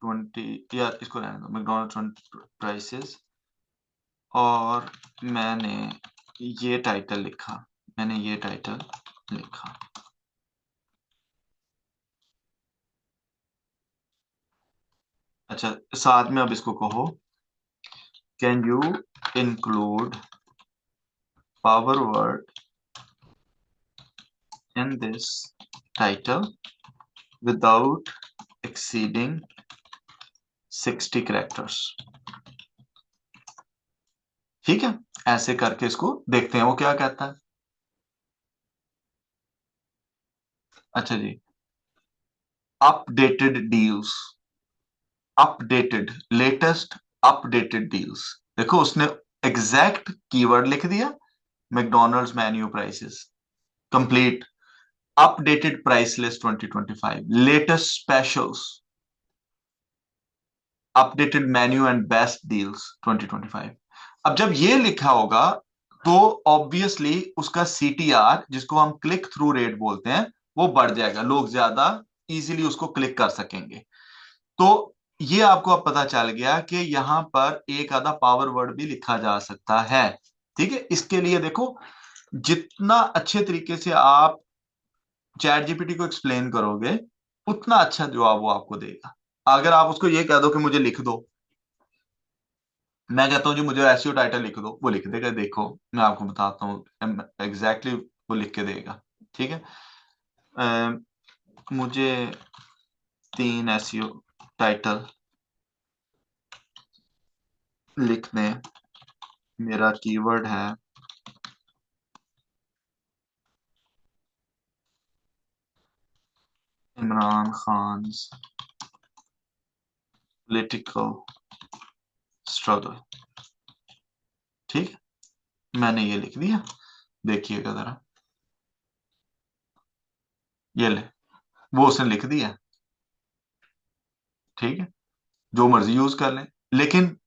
20, या इसको रहने दो, मैकडोनल्ड प्राइसेस, और मैंने ये टाइटल लिखा, मैंने ये टाइटल लिखा। अच्छा, साथ में अब इसको कहो, can you include power word in this title without exceeding 60 characters. ठीक है, ऐसे करके इसको देखते हैं वो क्या कहता है। अच्छा जी, updated deals, updated, latest updated deals. देखो उसने एग्जैक्ट कीवर्ड लिख दिया, McDonald's menu prices, complete, updated price list 2025, latest specials, updated menu and best deals 2025। अब जब ये लिखा होगा तो ऑब्वियसली उसका सीटीआर, जिसको हम क्लिक थ्रू रेट बोलते हैं, वो बढ़ जाएगा, लोग ज्यादा इजीली उसको क्लिक कर सकेंगे। तो ये आपको अब पता चल गया कि यहां पर एक आधा पावर वर्ड भी लिखा जा सकता है। ठीक है, इसके लिए देखो, जितना अच्छे तरीके से आप चैट जीपीटी को एक्सप्लेन करोगे, उतना अच्छा जवाब वो आपको देगा। अगर आप उसको ये कह दो कि मुझे लिख दो, मैं कहता हूँ जी मुझे एसईओ टाइटल लिख दो, वो लिख देगा। देखो मैं आपको बताता हूँ एग्जैक्टली वो लिख के देगा। ठीक है, अम, मुझे 3 एसईओ टाइटल लिख दें, मेरा कीवर्ड है इमरान खान पॉलिटिकल स्ट्रगल। ठीक है, मैंने ये लिख दिया, देखिएगा जरा, ये ले, वो उसने लिख दिया। ठीक है, जो मर्जी यूज कर लें, लेकिन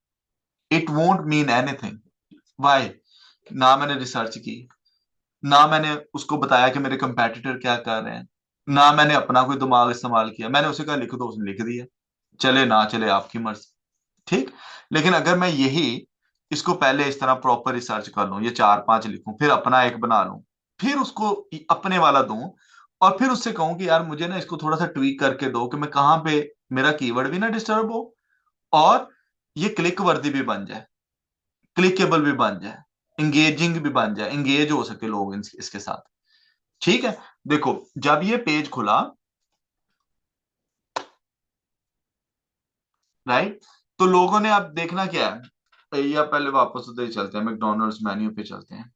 it won't mean anything. Why? ना मैंने रिसर्च की, ना मैंने उसको बताया कि मेरे कंपेटिटर क्या कर रहे हैं, ना मैंने अपना कोई दिमाग इस्तेमाल किया। मैंने उसे कहा लिख दो, उसने लिख दिया, चले ना चले आपकी मर्जी। ठीक, लेकिन अगर मैं यही इसको पहले इस तरह प्रॉपर रिसर्च कर लूं, ये 4-5 लिखूं, फिर अपना एक बना लूं, फिर उसको अपने वाला दूं, और फिर उससे कहूं कि यार मुझे ना इसको थोड़ा सा ट्वीक करके दो कि मैं कहाँ पे मेरा कीवर्ड भी ना डिस्टर्ब हो, और ये क्लिक वर्दी भी बन जाए, क्लिकेबल भी बन जाए, इंगेजिंग भी बन जाए, इंगेज हो सके लोग इसके साथ। ठीक है, देखो जब ये पेज खुला, राइट, तो लोगों ने अब देखना क्या है, या पहले वापस उधर ही चलते हैं, मैकडोनल्ड्स मेन्यू पे चलते हैं।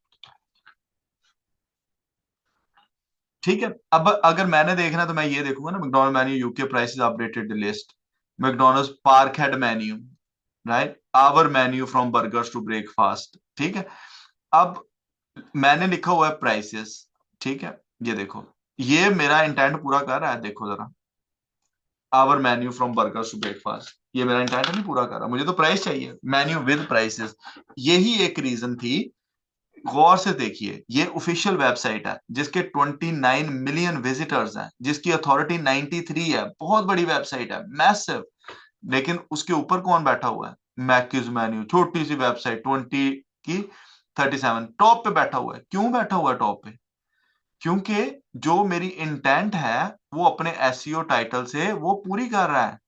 ठीक है, अब अगर मैंने देखना है तो मैं ये देखूंगा ना, McDonald menu UK prices updated list, McDonald's park head menu, right, our menu from burgers to breakfast. ठीक है, अब मैंने लिखा हुआ है प्राइसेस। ठीक है, ये देखो, ये मेरा इंटेंट पूरा कर रहा है, देखो जरा, our menu from burgers to breakfast, ये मेरा इंटेंट नहीं पूरा कर रहा, मुझे तो प्राइस चाहिए, मेन्यू विद प्राइसेस। यही एक रीजन थी। गौर से देखिए, ये ऑफिशियल वेबसाइट है जिसके 29 मिलियन विजिटर्स हैं, जिसकी अथॉरिटी 93 है, बहुत बड़ी वेबसाइट है, मैसिव। लेकिन उसके ऊपर कौन बैठा हुआ है, मैक्यूज मेन्यू, छोटी सी वेबसाइट, 20 की 37 टॉप पे बैठा हुआ है। क्यों बैठा हुआ है टॉप पे? क्योंकि जो मेरी इंटेंट है वो अपने एसईओ टाइटल से वो पूरी कर रहा है।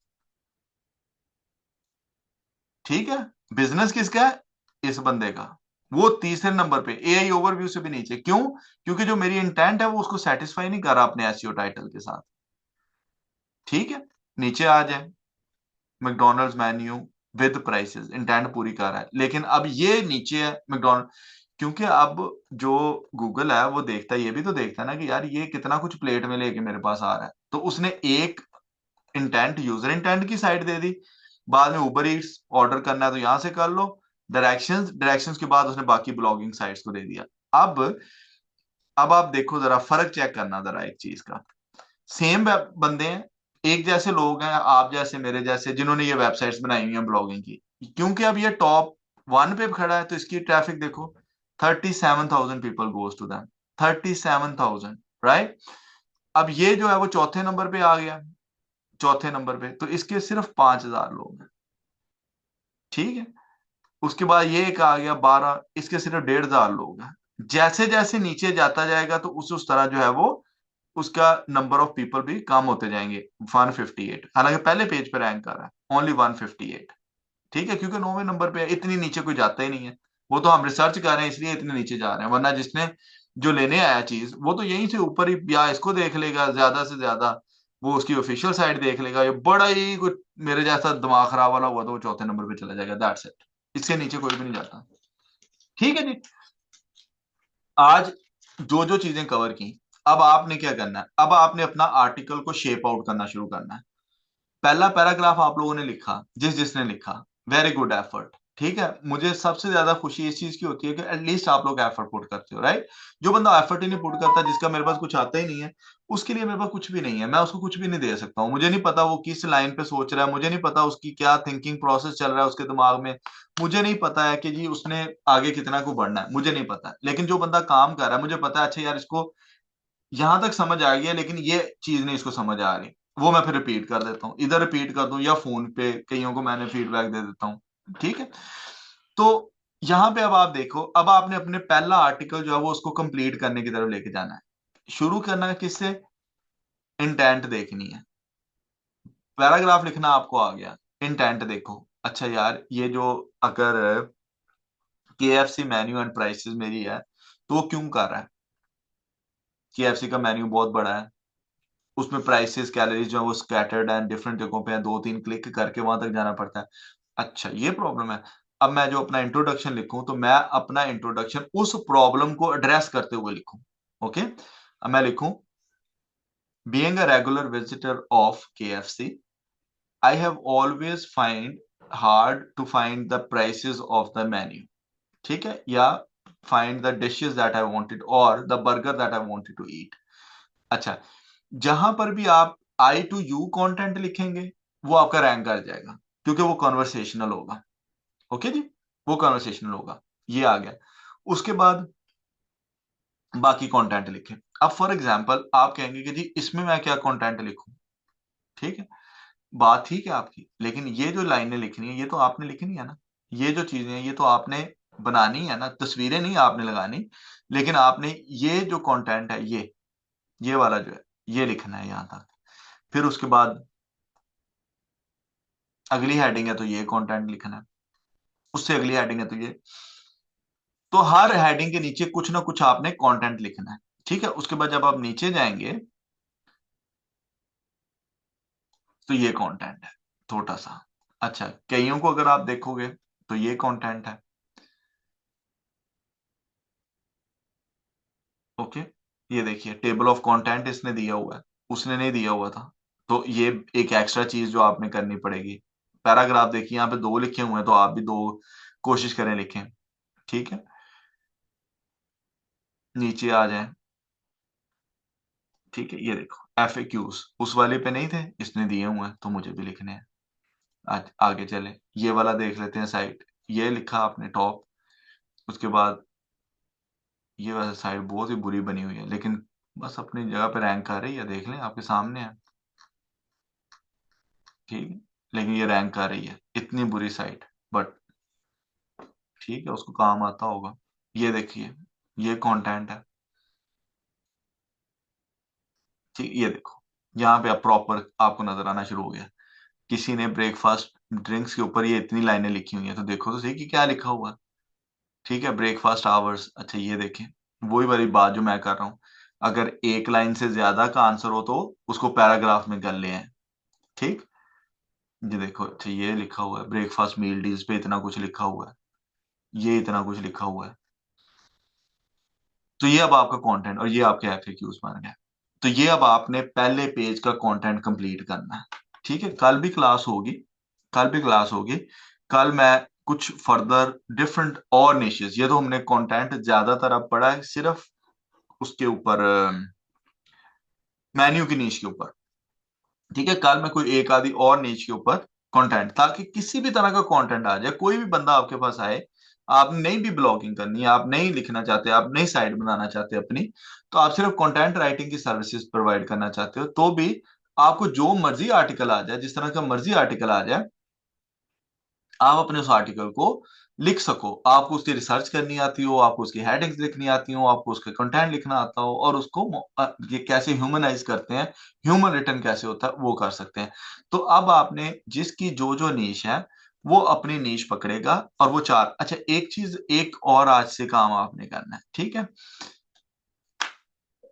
ठीक है, बिजनेस किसका है, इस बंदे का, वो तीसरे नंबर पे एआई ओवरव्यू से भी नीचे। क्यों? क्योंकि जो मेरी इंटेंट है वो उसको सेटिस्फाई नहीं कर रहा अपने एसईओ टाइटल के साथ। ठीक है, नीचे आ जाए, McDonald's menu with prices, intent पूरी कर रहा है, लेकिन अब ये नीचे है मैकडोनल्ड, क्योंकि अब जो गूगल है वो देखता है, ये भी तो देखता है ना कि यार ये कितना कुछ प्लेट में लेके मेरे पास आ रहा है, तो उसने एक इंटेंट, यूजर इंटेंट की साइड दे दी, बाद में उबर ईट्स ऑर्डर करना है तो यहां से कर लो, डायरेक्शंस के बाद उसने बाकी ब्लॉगिंग साइट्स को दे दिया। अब अब आप देखो जरा, फर्क चेक करना जरा एक चीज का। सेम बंदे हैं, एक जैसे लोग हैं, आप जैसे मेरे जैसे, जिन्होंने ये वेबसाइट्स बनाई हुई हैं ब्लॉगिंग की। क्योंकि अब ये टॉप वन पे खड़ा है तो इसकी ट्रैफिक देखो, 37,000 people goes to them, 37,000, right. अब ये जो है वो चौथे नंबर पे आ गया, चौथे नंबर पे, तो इसके सिर्फ 5,000 लोग हैं, ठीक है। उसके बाद ये एक आ गया 12, इसके सिर्फ 1,500 लोग हैं। जैसे जैसे नीचे जाता जाएगा तो उस तरह जो है वो उसका नंबर ऑफ पीपल भी कम होते जाएंगे। 158, हालांकि पहले पेज पे रैंक कर रहा है ओनली 158, ठीक है, क्योंकि 9वें नंबर पे है, इतनी नीचे कोई जाता ही नहीं है। वो तो हम रिसर्च कर रहे हैं इसलिए इतने नीचे जा रहे हैं, वरना जिसने जो लेने आया चीज वो तो यहीं से ऊपर ही या इसको देख लेगा ज्यादा से ज्यादा, वो उसकी ऑफिशियल साइट देख लेगा, ये बड़ा ही कुछ मेरे जैसा दिमाग खराब वाला हुआ तो वो चौथे नंबर पे चला जाएगा, दैट्स इट। इसके नीचे कोई भी नहीं जाता, ठीक है जी। आज जो जो चीजें कवर की, अब आपने क्या करना है, अब आपने अपना आर्टिकल को शेप आउट करना शुरू करना है। पहला पैराग्राफ आप लोगों ने लिखा, जिस जिसने लिखा, वेरी गुड एफर्ट, ठीक है। मुझे सबसे ज्यादा खुशी इस चीज की होती है कि एटलीस्ट आप लोग एफर्ट पुट करते हो, राइट। जो बंदा एफर्ट ही नहीं पुट करता, जिसका मेरे पास कुछ आता ही नहीं है, उसके लिए मेरे पास कुछ भी नहीं है, मैं उसको कुछ भी नहीं दे सकता हूँ। मुझे नहीं पता वो किस लाइन पे सोच रहा है, मुझे नहीं पता उसकी क्या थिंकिंग प्रोसेस चल रहा है उसके दिमाग में, मुझे नहीं पता है कि जी उसने आगे कितना को बढ़ना है, मुझे नहीं पता है। लेकिन जो बंदा काम कर रहा है, मुझे पता है अच्छा यार इसको यहां तक समझ आ गया, लेकिन ये चीज नहीं इसको समझ आ रही, वो मैं फिर रिपीट कर देता हूँ, इधर रिपीट कर दूं या फोन पे कईयों को मैंने फीडबैक दे देता हूँ, ठीक है। तो यहां पे अब आप देखो, अब आपने अपने पहला आर्टिकल जो है वो उसको कंप्लीट करने की तरफ लेके जाना है। शुरू करना है किससे, इंटेंट देखनी है। पैराग्राफ लिखना आपको आ गया, इंटेंट देखो, अच्छा यार ये जो अगर केएफसी मेन्यू एंड प्राइसेस मेरी है तो वो क्यों कर रहा है, केएफसी का मेन्यू बहुत बड़ा है, उसमें प्राइसेस कैलोरीज जो है वो स्कैटर्ड एंड डिफरेंट जगहों पे हैं, 2-3 क्लिक करके वहां तक जाना पड़ता है। अच्छा ये प्रॉब्लम है। अब मैं जो अपना इंट्रोडक्शन लिखूं तो मैं अपना इंट्रोडक्शन उस प्रॉब्लम को एड्रेस करते हुए लिखूं, ओके। अब मैं लिखूं, being a regular visitor of KFC, I have always find hard to find the prices of the menu, ठीक है, या find the dishes that I wanted और the burger that I wanted to eat. अच्छा, जहां पर भी आप आई टू यू कंटेंट लिखेंगे वो आपका रैंक कर जाएगा, क्योंकि वो कॉन्वर्सेशनल होगा, ओके जी, वो कॉन्वर्सेशनल होगा। ये आ गया। उसके बाद बाकी कंटेंट लिखें। अब फॉर एग्जांपल आप कहेंगे कि जी इसमें मैं क्या कंटेंट लिखूं, ठीक है, बात ठीक है आपकी, लेकिन ये जो लाइनें लिखनी है ये तो आपने लिखनी है ना, ये जो चीजें हैं ये तो आपने बनानी है ना, तस्वीरें नहीं आपने लगानी, लेकिन आपने ये जो कंटेंट है ये वाला जो है ये लिखना है यहां तक। फिर उसके बाद अगली हेडिंग है तो ये कंटेंट लिखना है, उससे अगली हेडिंग है तो ये, तो हर हेडिंग के नीचे कुछ ना कुछ आपने कंटेंट लिखना है, ठीक है। उसके बाद जब आप नीचे जाएंगे तो ये कंटेंट है छोटा सा। अच्छा, कईयों को अगर आप देखोगे तो ये कंटेंट है, ओके। ये देखिए टेबल ऑफ कंटेंट इसने दिया हुआ है, उसने नहीं दिया हुआ था, तो ये एक एक्स्ट्रा चीज जो आपने करनी पड़ेगी। पैराग्राफ देखिए यहाँ पे 2 लिखे हुए हैं तो आप भी 2 कोशिश करें लिखें, ठीक है। नीचे आ जाएं, ठीक है, ये देखो एफएक्यूज उस वाले पे नहीं थे, इसने दिए हुए हैं तो मुझे भी लिखने हैं। आज आगे चले, ये वाला देख लेते हैं साइट, ये लिखा आपने टॉप। उसके बाद ये वाला साइट बहुत ही बुरी बनी हुई है, लेकिन बस अपनी जगह पे रैंक कर रही है, देख लें आपके सामने है, ठीक है। लेकिन ये रैंक कर रही है, इतनी बुरी साइट, बट ठीक है उसको काम आता होगा। ये देखिए ये कंटेंट है, ठीक, ये देखो यहाँ पे अब प्रॉपर आपको नजर आना शुरू हो गया। किसी ने ब्रेकफास्ट ड्रिंक्स के ऊपर ये इतनी लाइनें लिखी हुई हैं तो देखो तो सही कि क्या लिखा हुआ है, ठीक है। ब्रेकफास्ट आवर्स, अच्छा ये देखें, वही वाली बात जो मैं कर रहा हूँ, अगर एक लाइन से ज्यादा का आंसर हो तो उसको पैराग्राफ में कर ले हैं, ठीक। ये देखो, अच्छा ये लिखा हुआ है ब्रेकफास्ट मील डील्स पे इतना कुछ लिखा हुआ है, ये इतना कुछ लिखा हुआ है, तो ये अब आपका कंटेंट और ये आपके एफएक्यूज बन गए। तो ये अब आपने पहले पेज का कंटेंट कंप्लीट करना है, ठीक है। कल भी क्लास होगी, कल भी क्लास होगी। कल मैं कुछ फर्दर डिफरेंट और निशेस, ये तो हमने कंटेंट ज्यादातर अब पढ़ा है सिर्फ उसके ऊपर, मेन्यू की नीश के ऊपर। ठीक है, कल मैं कोई एक आधी और नीच के ऊपर कंटेंट, ताकि किसी भी तरह का कंटेंट आ जाए, कोई भी बंदा आपके पास आए, आप नहीं भी ब्लॉगिंग करनी है, आप नहीं लिखना चाहते, आप नहीं साइट बनाना चाहते अपनी, तो आप सिर्फ कंटेंट राइटिंग की सर्विसेज प्रोवाइड करना चाहते हो, तो भी आपको जो मर्जी आर्टिकल आ जाए, जिस तरह का मर्जी आर्टिकल आ जाए, आप अपने उस आर्टिकल को लिख सको। आपको उसकी रिसर्च करनी आती हो, आपको उसकी हेडिंग्स लिखनी आती हो, आपको उसके कंटेंट लिखना आता हो, और उसको ये कैसे ह्यूमनाइज करते हैं, ह्यूमन रिटर्न कैसे होता है, वो कर सकते हैं। तो अब आपने जिसकी जो जो नीश है, वो अपनी नीश पकड़ेगा, और वो चार, अच्छा एक चीज एक और आज से काम आपने करना है, ठीक है।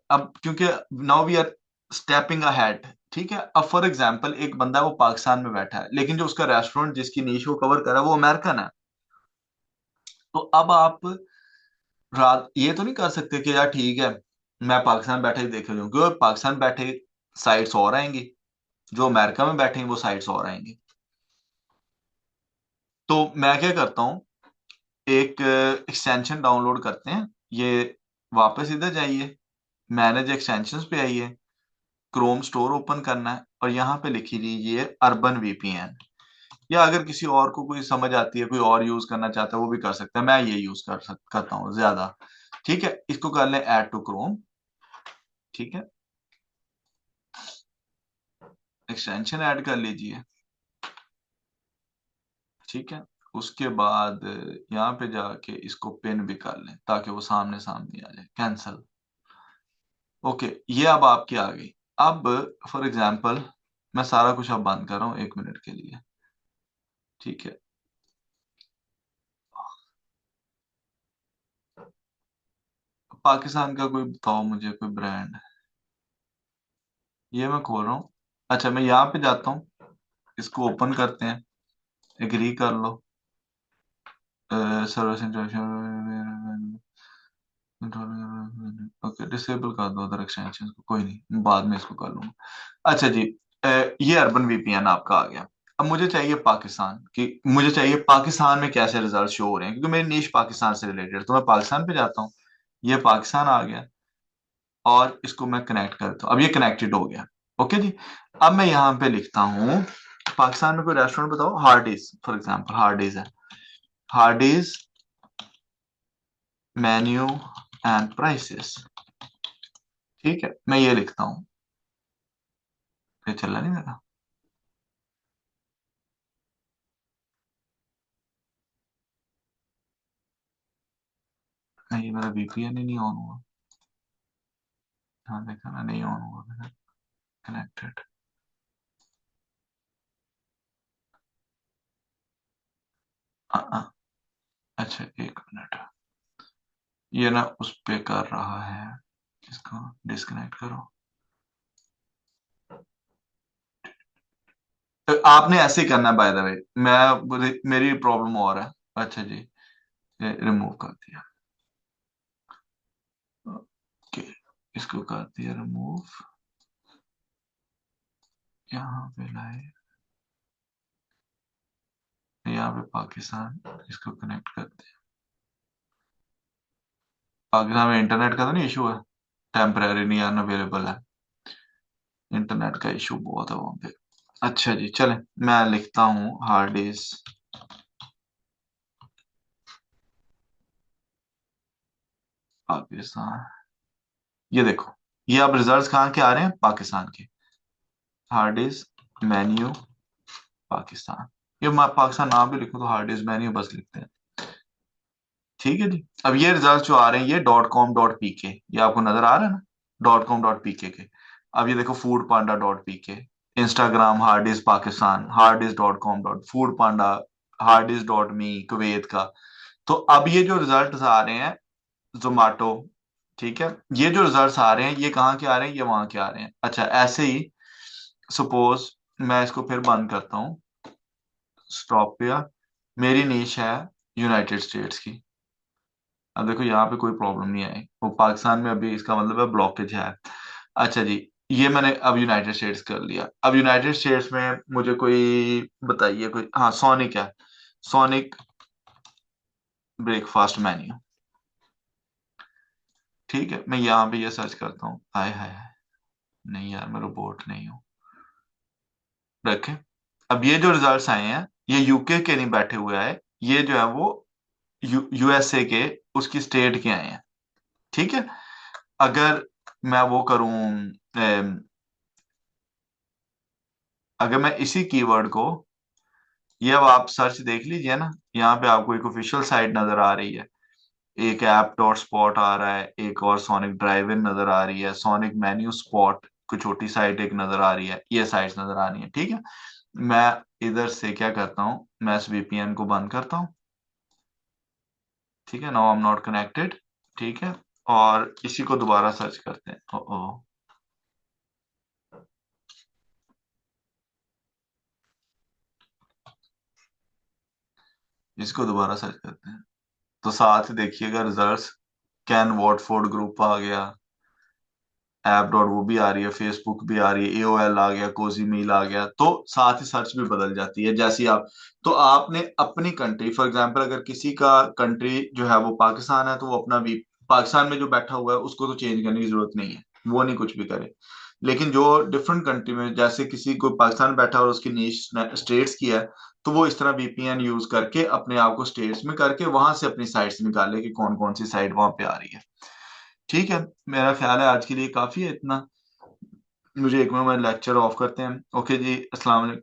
अब क्योंकि now we are stepping ahead, ठीक है। अब फॉर एग्जांपल एक बंदा है, वो पाकिस्तान में बैठा है, लेकिन जो उसका रेस्टोरेंट जिसकी नीश को कवर कर रहा है, वो अमेरिकन है। तो अब आप रात ये तो नहीं कर सकते कि यार ठीक है, मैं पाकिस्तान बैठे ही देख रही हूँ, क्योंकि पाकिस्तान बैठे साइट्स और आएंगी, जो अमेरिका में बैठे हैं वो साइट्स और आएंगी। तो मैं क्या करता हूँ, एक एक्सटेंशन डाउनलोड करते हैं, ये वापस इधर जाइए, मैनेज एक्सटेंशंस पे आइए, क्रोम स्टोर ओपन करना है, और यहाँ पे लिखी लीजिए अर्बन वीपीएन। या अगर किसी और को कोई समझ आती है, कोई और यूज करना चाहता है, वो भी कर सकता है, मैं ये यूज करता हूँ ज्यादा। ठीक है, इसको कर लें ऐड टू क्रोम। ठीक है, एक्सटेंशन ऐड कर लीजिए। ठीक है, उसके बाद यहाँ पे जाके इसको पिन भी कर लें, ताकि वो सामने सामने आ जाए, कैंसल। ओके, ये अब आपकी आ गई। अब फॉर एग्जांपल मैं सारा कुछ अब बंद कर रहा हूँ 1 मिनट के लिए। ठीक है, पाकिस्तान का कोई बताओ मुझे, कोई ब्रांड। ये मैं खोल रहा हूँ। अच्छा, मैं यहाँ पे जाता हूँ, इसको ओपन करते हैं, एग्री कर लो, सर्विस इंटरेक्शन, ओके डिसेबल कर दो अदर एक्सटेंशन को, कोई नहीं, बाद में इसको कर लूंगा। अच्छा जी, ये अर्बन वीपीएन आपका आ गया। अब मुझे चाहिए पाकिस्तान की, मुझे चाहिए पाकिस्तान में कैसे रिजल्ट शो हो रहे हैं, क्योंकि मेरी नीश पाकिस्तान से रिलेटेड, तो मैं पाकिस्तान पे जाता हूँ। ये पाकिस्तान आ गया, और इसको मैं कनेक्ट करता हूँ, अब ये कनेक्टेड हो गया। ओके जी, अब मैं यहाँ पे लिखता हूँ, पाकिस्तान में कोई रेस्टोरेंट बताओ, हार्डीज फॉर एग्जाम्पल, हार्डीज है, हार्डीज मेन्यू एंड प्राइसेस। ठीक है, मैं ये लिखता हूँ, ये चल रहा नहीं मेरा। नहीं, मेरा वीपीएन ही नहीं ऑन हुआ। हाँ देखा ना, नहीं ऑन हुआ मेरा, कनेक्टेड। अच्छा एक मिनट, ये ना उस पे कर रहा है, इसको डिस्कनेक्ट करो। तो आपने ऐसे ही करना है बाय द वे, मेरी प्रॉब्लम और है। अच्छा जी, रिमूव कर दिया। ओके, इसको कर दिया रिमूव, यहाँ पे लाए, यहाँ पे पाकिस्तान, इसको कनेक्ट कर दिया। पाकिस्तान में इंटरनेट का तो नहीं इशू है, टेम्परेरी नहीं अनअवेलेबल है, इंटरनेट का इशू बहुत है वहां पे। अच्छा जी, चले, मैं लिखता हूँ हार्ड डिस्क पाकिस्तान। ये देखो, ये अब रिजल्ट्स कहाँ के आ रहे हैं, पाकिस्तान के। हार्ड डिस्क मेन्यू पाकिस्तान, ये मैं पाकिस्तान नाम भी लिखूं तो हार्ड डिस्क मेन्यू बस लिखते हैं। ठीक है जी, अब ये रिजल्ट जो आ रहे हैं, ये .com.pk, ये आपको नजर आ रहा है ना, .com.pk के। अब ये देखो, food panda .pk, Instagram hard disk Pakistan, hard disk .com, food panda, hard disk .me Kuwait का। तो अब ये जो रिजल्ट आ रहे हैं, जोमेटो, ठीक है, ये जो रिजल्ट्स आ रहे हैं, ये कहाँ के आ रहे हैं, ये वहां के आ रहे हैं। अच्छा, ऐसे ही सपोज मैं इसको फिर बंद करता हूँ, स्टॉप पे, मेरी नीश है यूनाइटेड स्टेट्स की। अब देखो, यहाँ पे कोई प्रॉब्लम नहीं आई, वो पाकिस्तान में अभी इसका मतलब है ब्लॉकेज है। अच्छा जी, ये मैंने अब यूनाइटेड स्टेट्स कर लिया। अब यूनाइटेड स्टेट्स में मुझे कोई बताइए, कोई, हाँ सोनिक है, सोनिक ब्रेकफास्ट मेन्यू। ठीक है, मैं यहाँ पे ये सर्च करता हूँ। हाय हाय हाय, नहीं यार मैं रोबोट नहीं हूँ। रखें। अब ये जो रिजल्ट्स आए हैं, ये यूके के नहीं बैठे हुए आए, ये जो है वो यूएसए के, उसकी स्टेट के आए हैं। ठीक है। अगर मैं वो करूं, अगर मैं इसी कीवर्ड को, ये अब आप सर्च देख लीजिए ना, यहाँ पे आपको एक ऑफिशियल साइट नजर आ रही है, एक ऐप डॉट स्पॉट आ रहा है, एक और सोनिक ड्राइव इन नजर आ रही है, सोनिक मेन्यू स्पॉट कोई छोटी साइट एक नजर आ रही है, ये साइट्स नजर आ रही है। ठीक है। मैं इधर से क्या करता हूँ, मैं इस वीपीएन को बंद करता हूँ। ठीक है, now I am not connected. ठीक है। और इसी को दोबारा सर्च करते हैं। ओ, इसको दोबारा सर्च करते हैं, तो साथ ही देखिएगा रिजल्ट्स, कैन वॉटफोर्ड ग्रुप आ गया, ऐप डॉट वो भी आ रही है, फेसबुक भी आ रही है, एओएल आ गया, कोजी मेल आ गया, तो साथ ही सर्च भी बदल जाती है जैसे ही आप। तो आपने अपनी कंट्री, फॉर एग्जांपल अगर किसी का कंट्री जो है वो पाकिस्तान है, तो वो अपना भी पाकिस्तान में जो बैठा हुआ है उसको तो चेंज करने की जरूरत नहीं है, वो नहीं कुछ भी करे। लेकिन जो डिफरेंट कंट्री में, जैसे किसी को पाकिस्तान में बैठा है और उसकी नीश स्टेट्स की है, तो वो इस तरह वीपीएन यूज करके अपने आप को स्टेट्स में करके वहां से अपनी साइट्स निकाले कि कौन कौन सी साइट वहां पे आ रही है। ठीक है। मेरा ख्याल है आज के लिए काफी है इतना। मुझे एक मिनट में लेक्चर ऑफ करते हैं। ओके जी, अस्सलाम वालेकुम।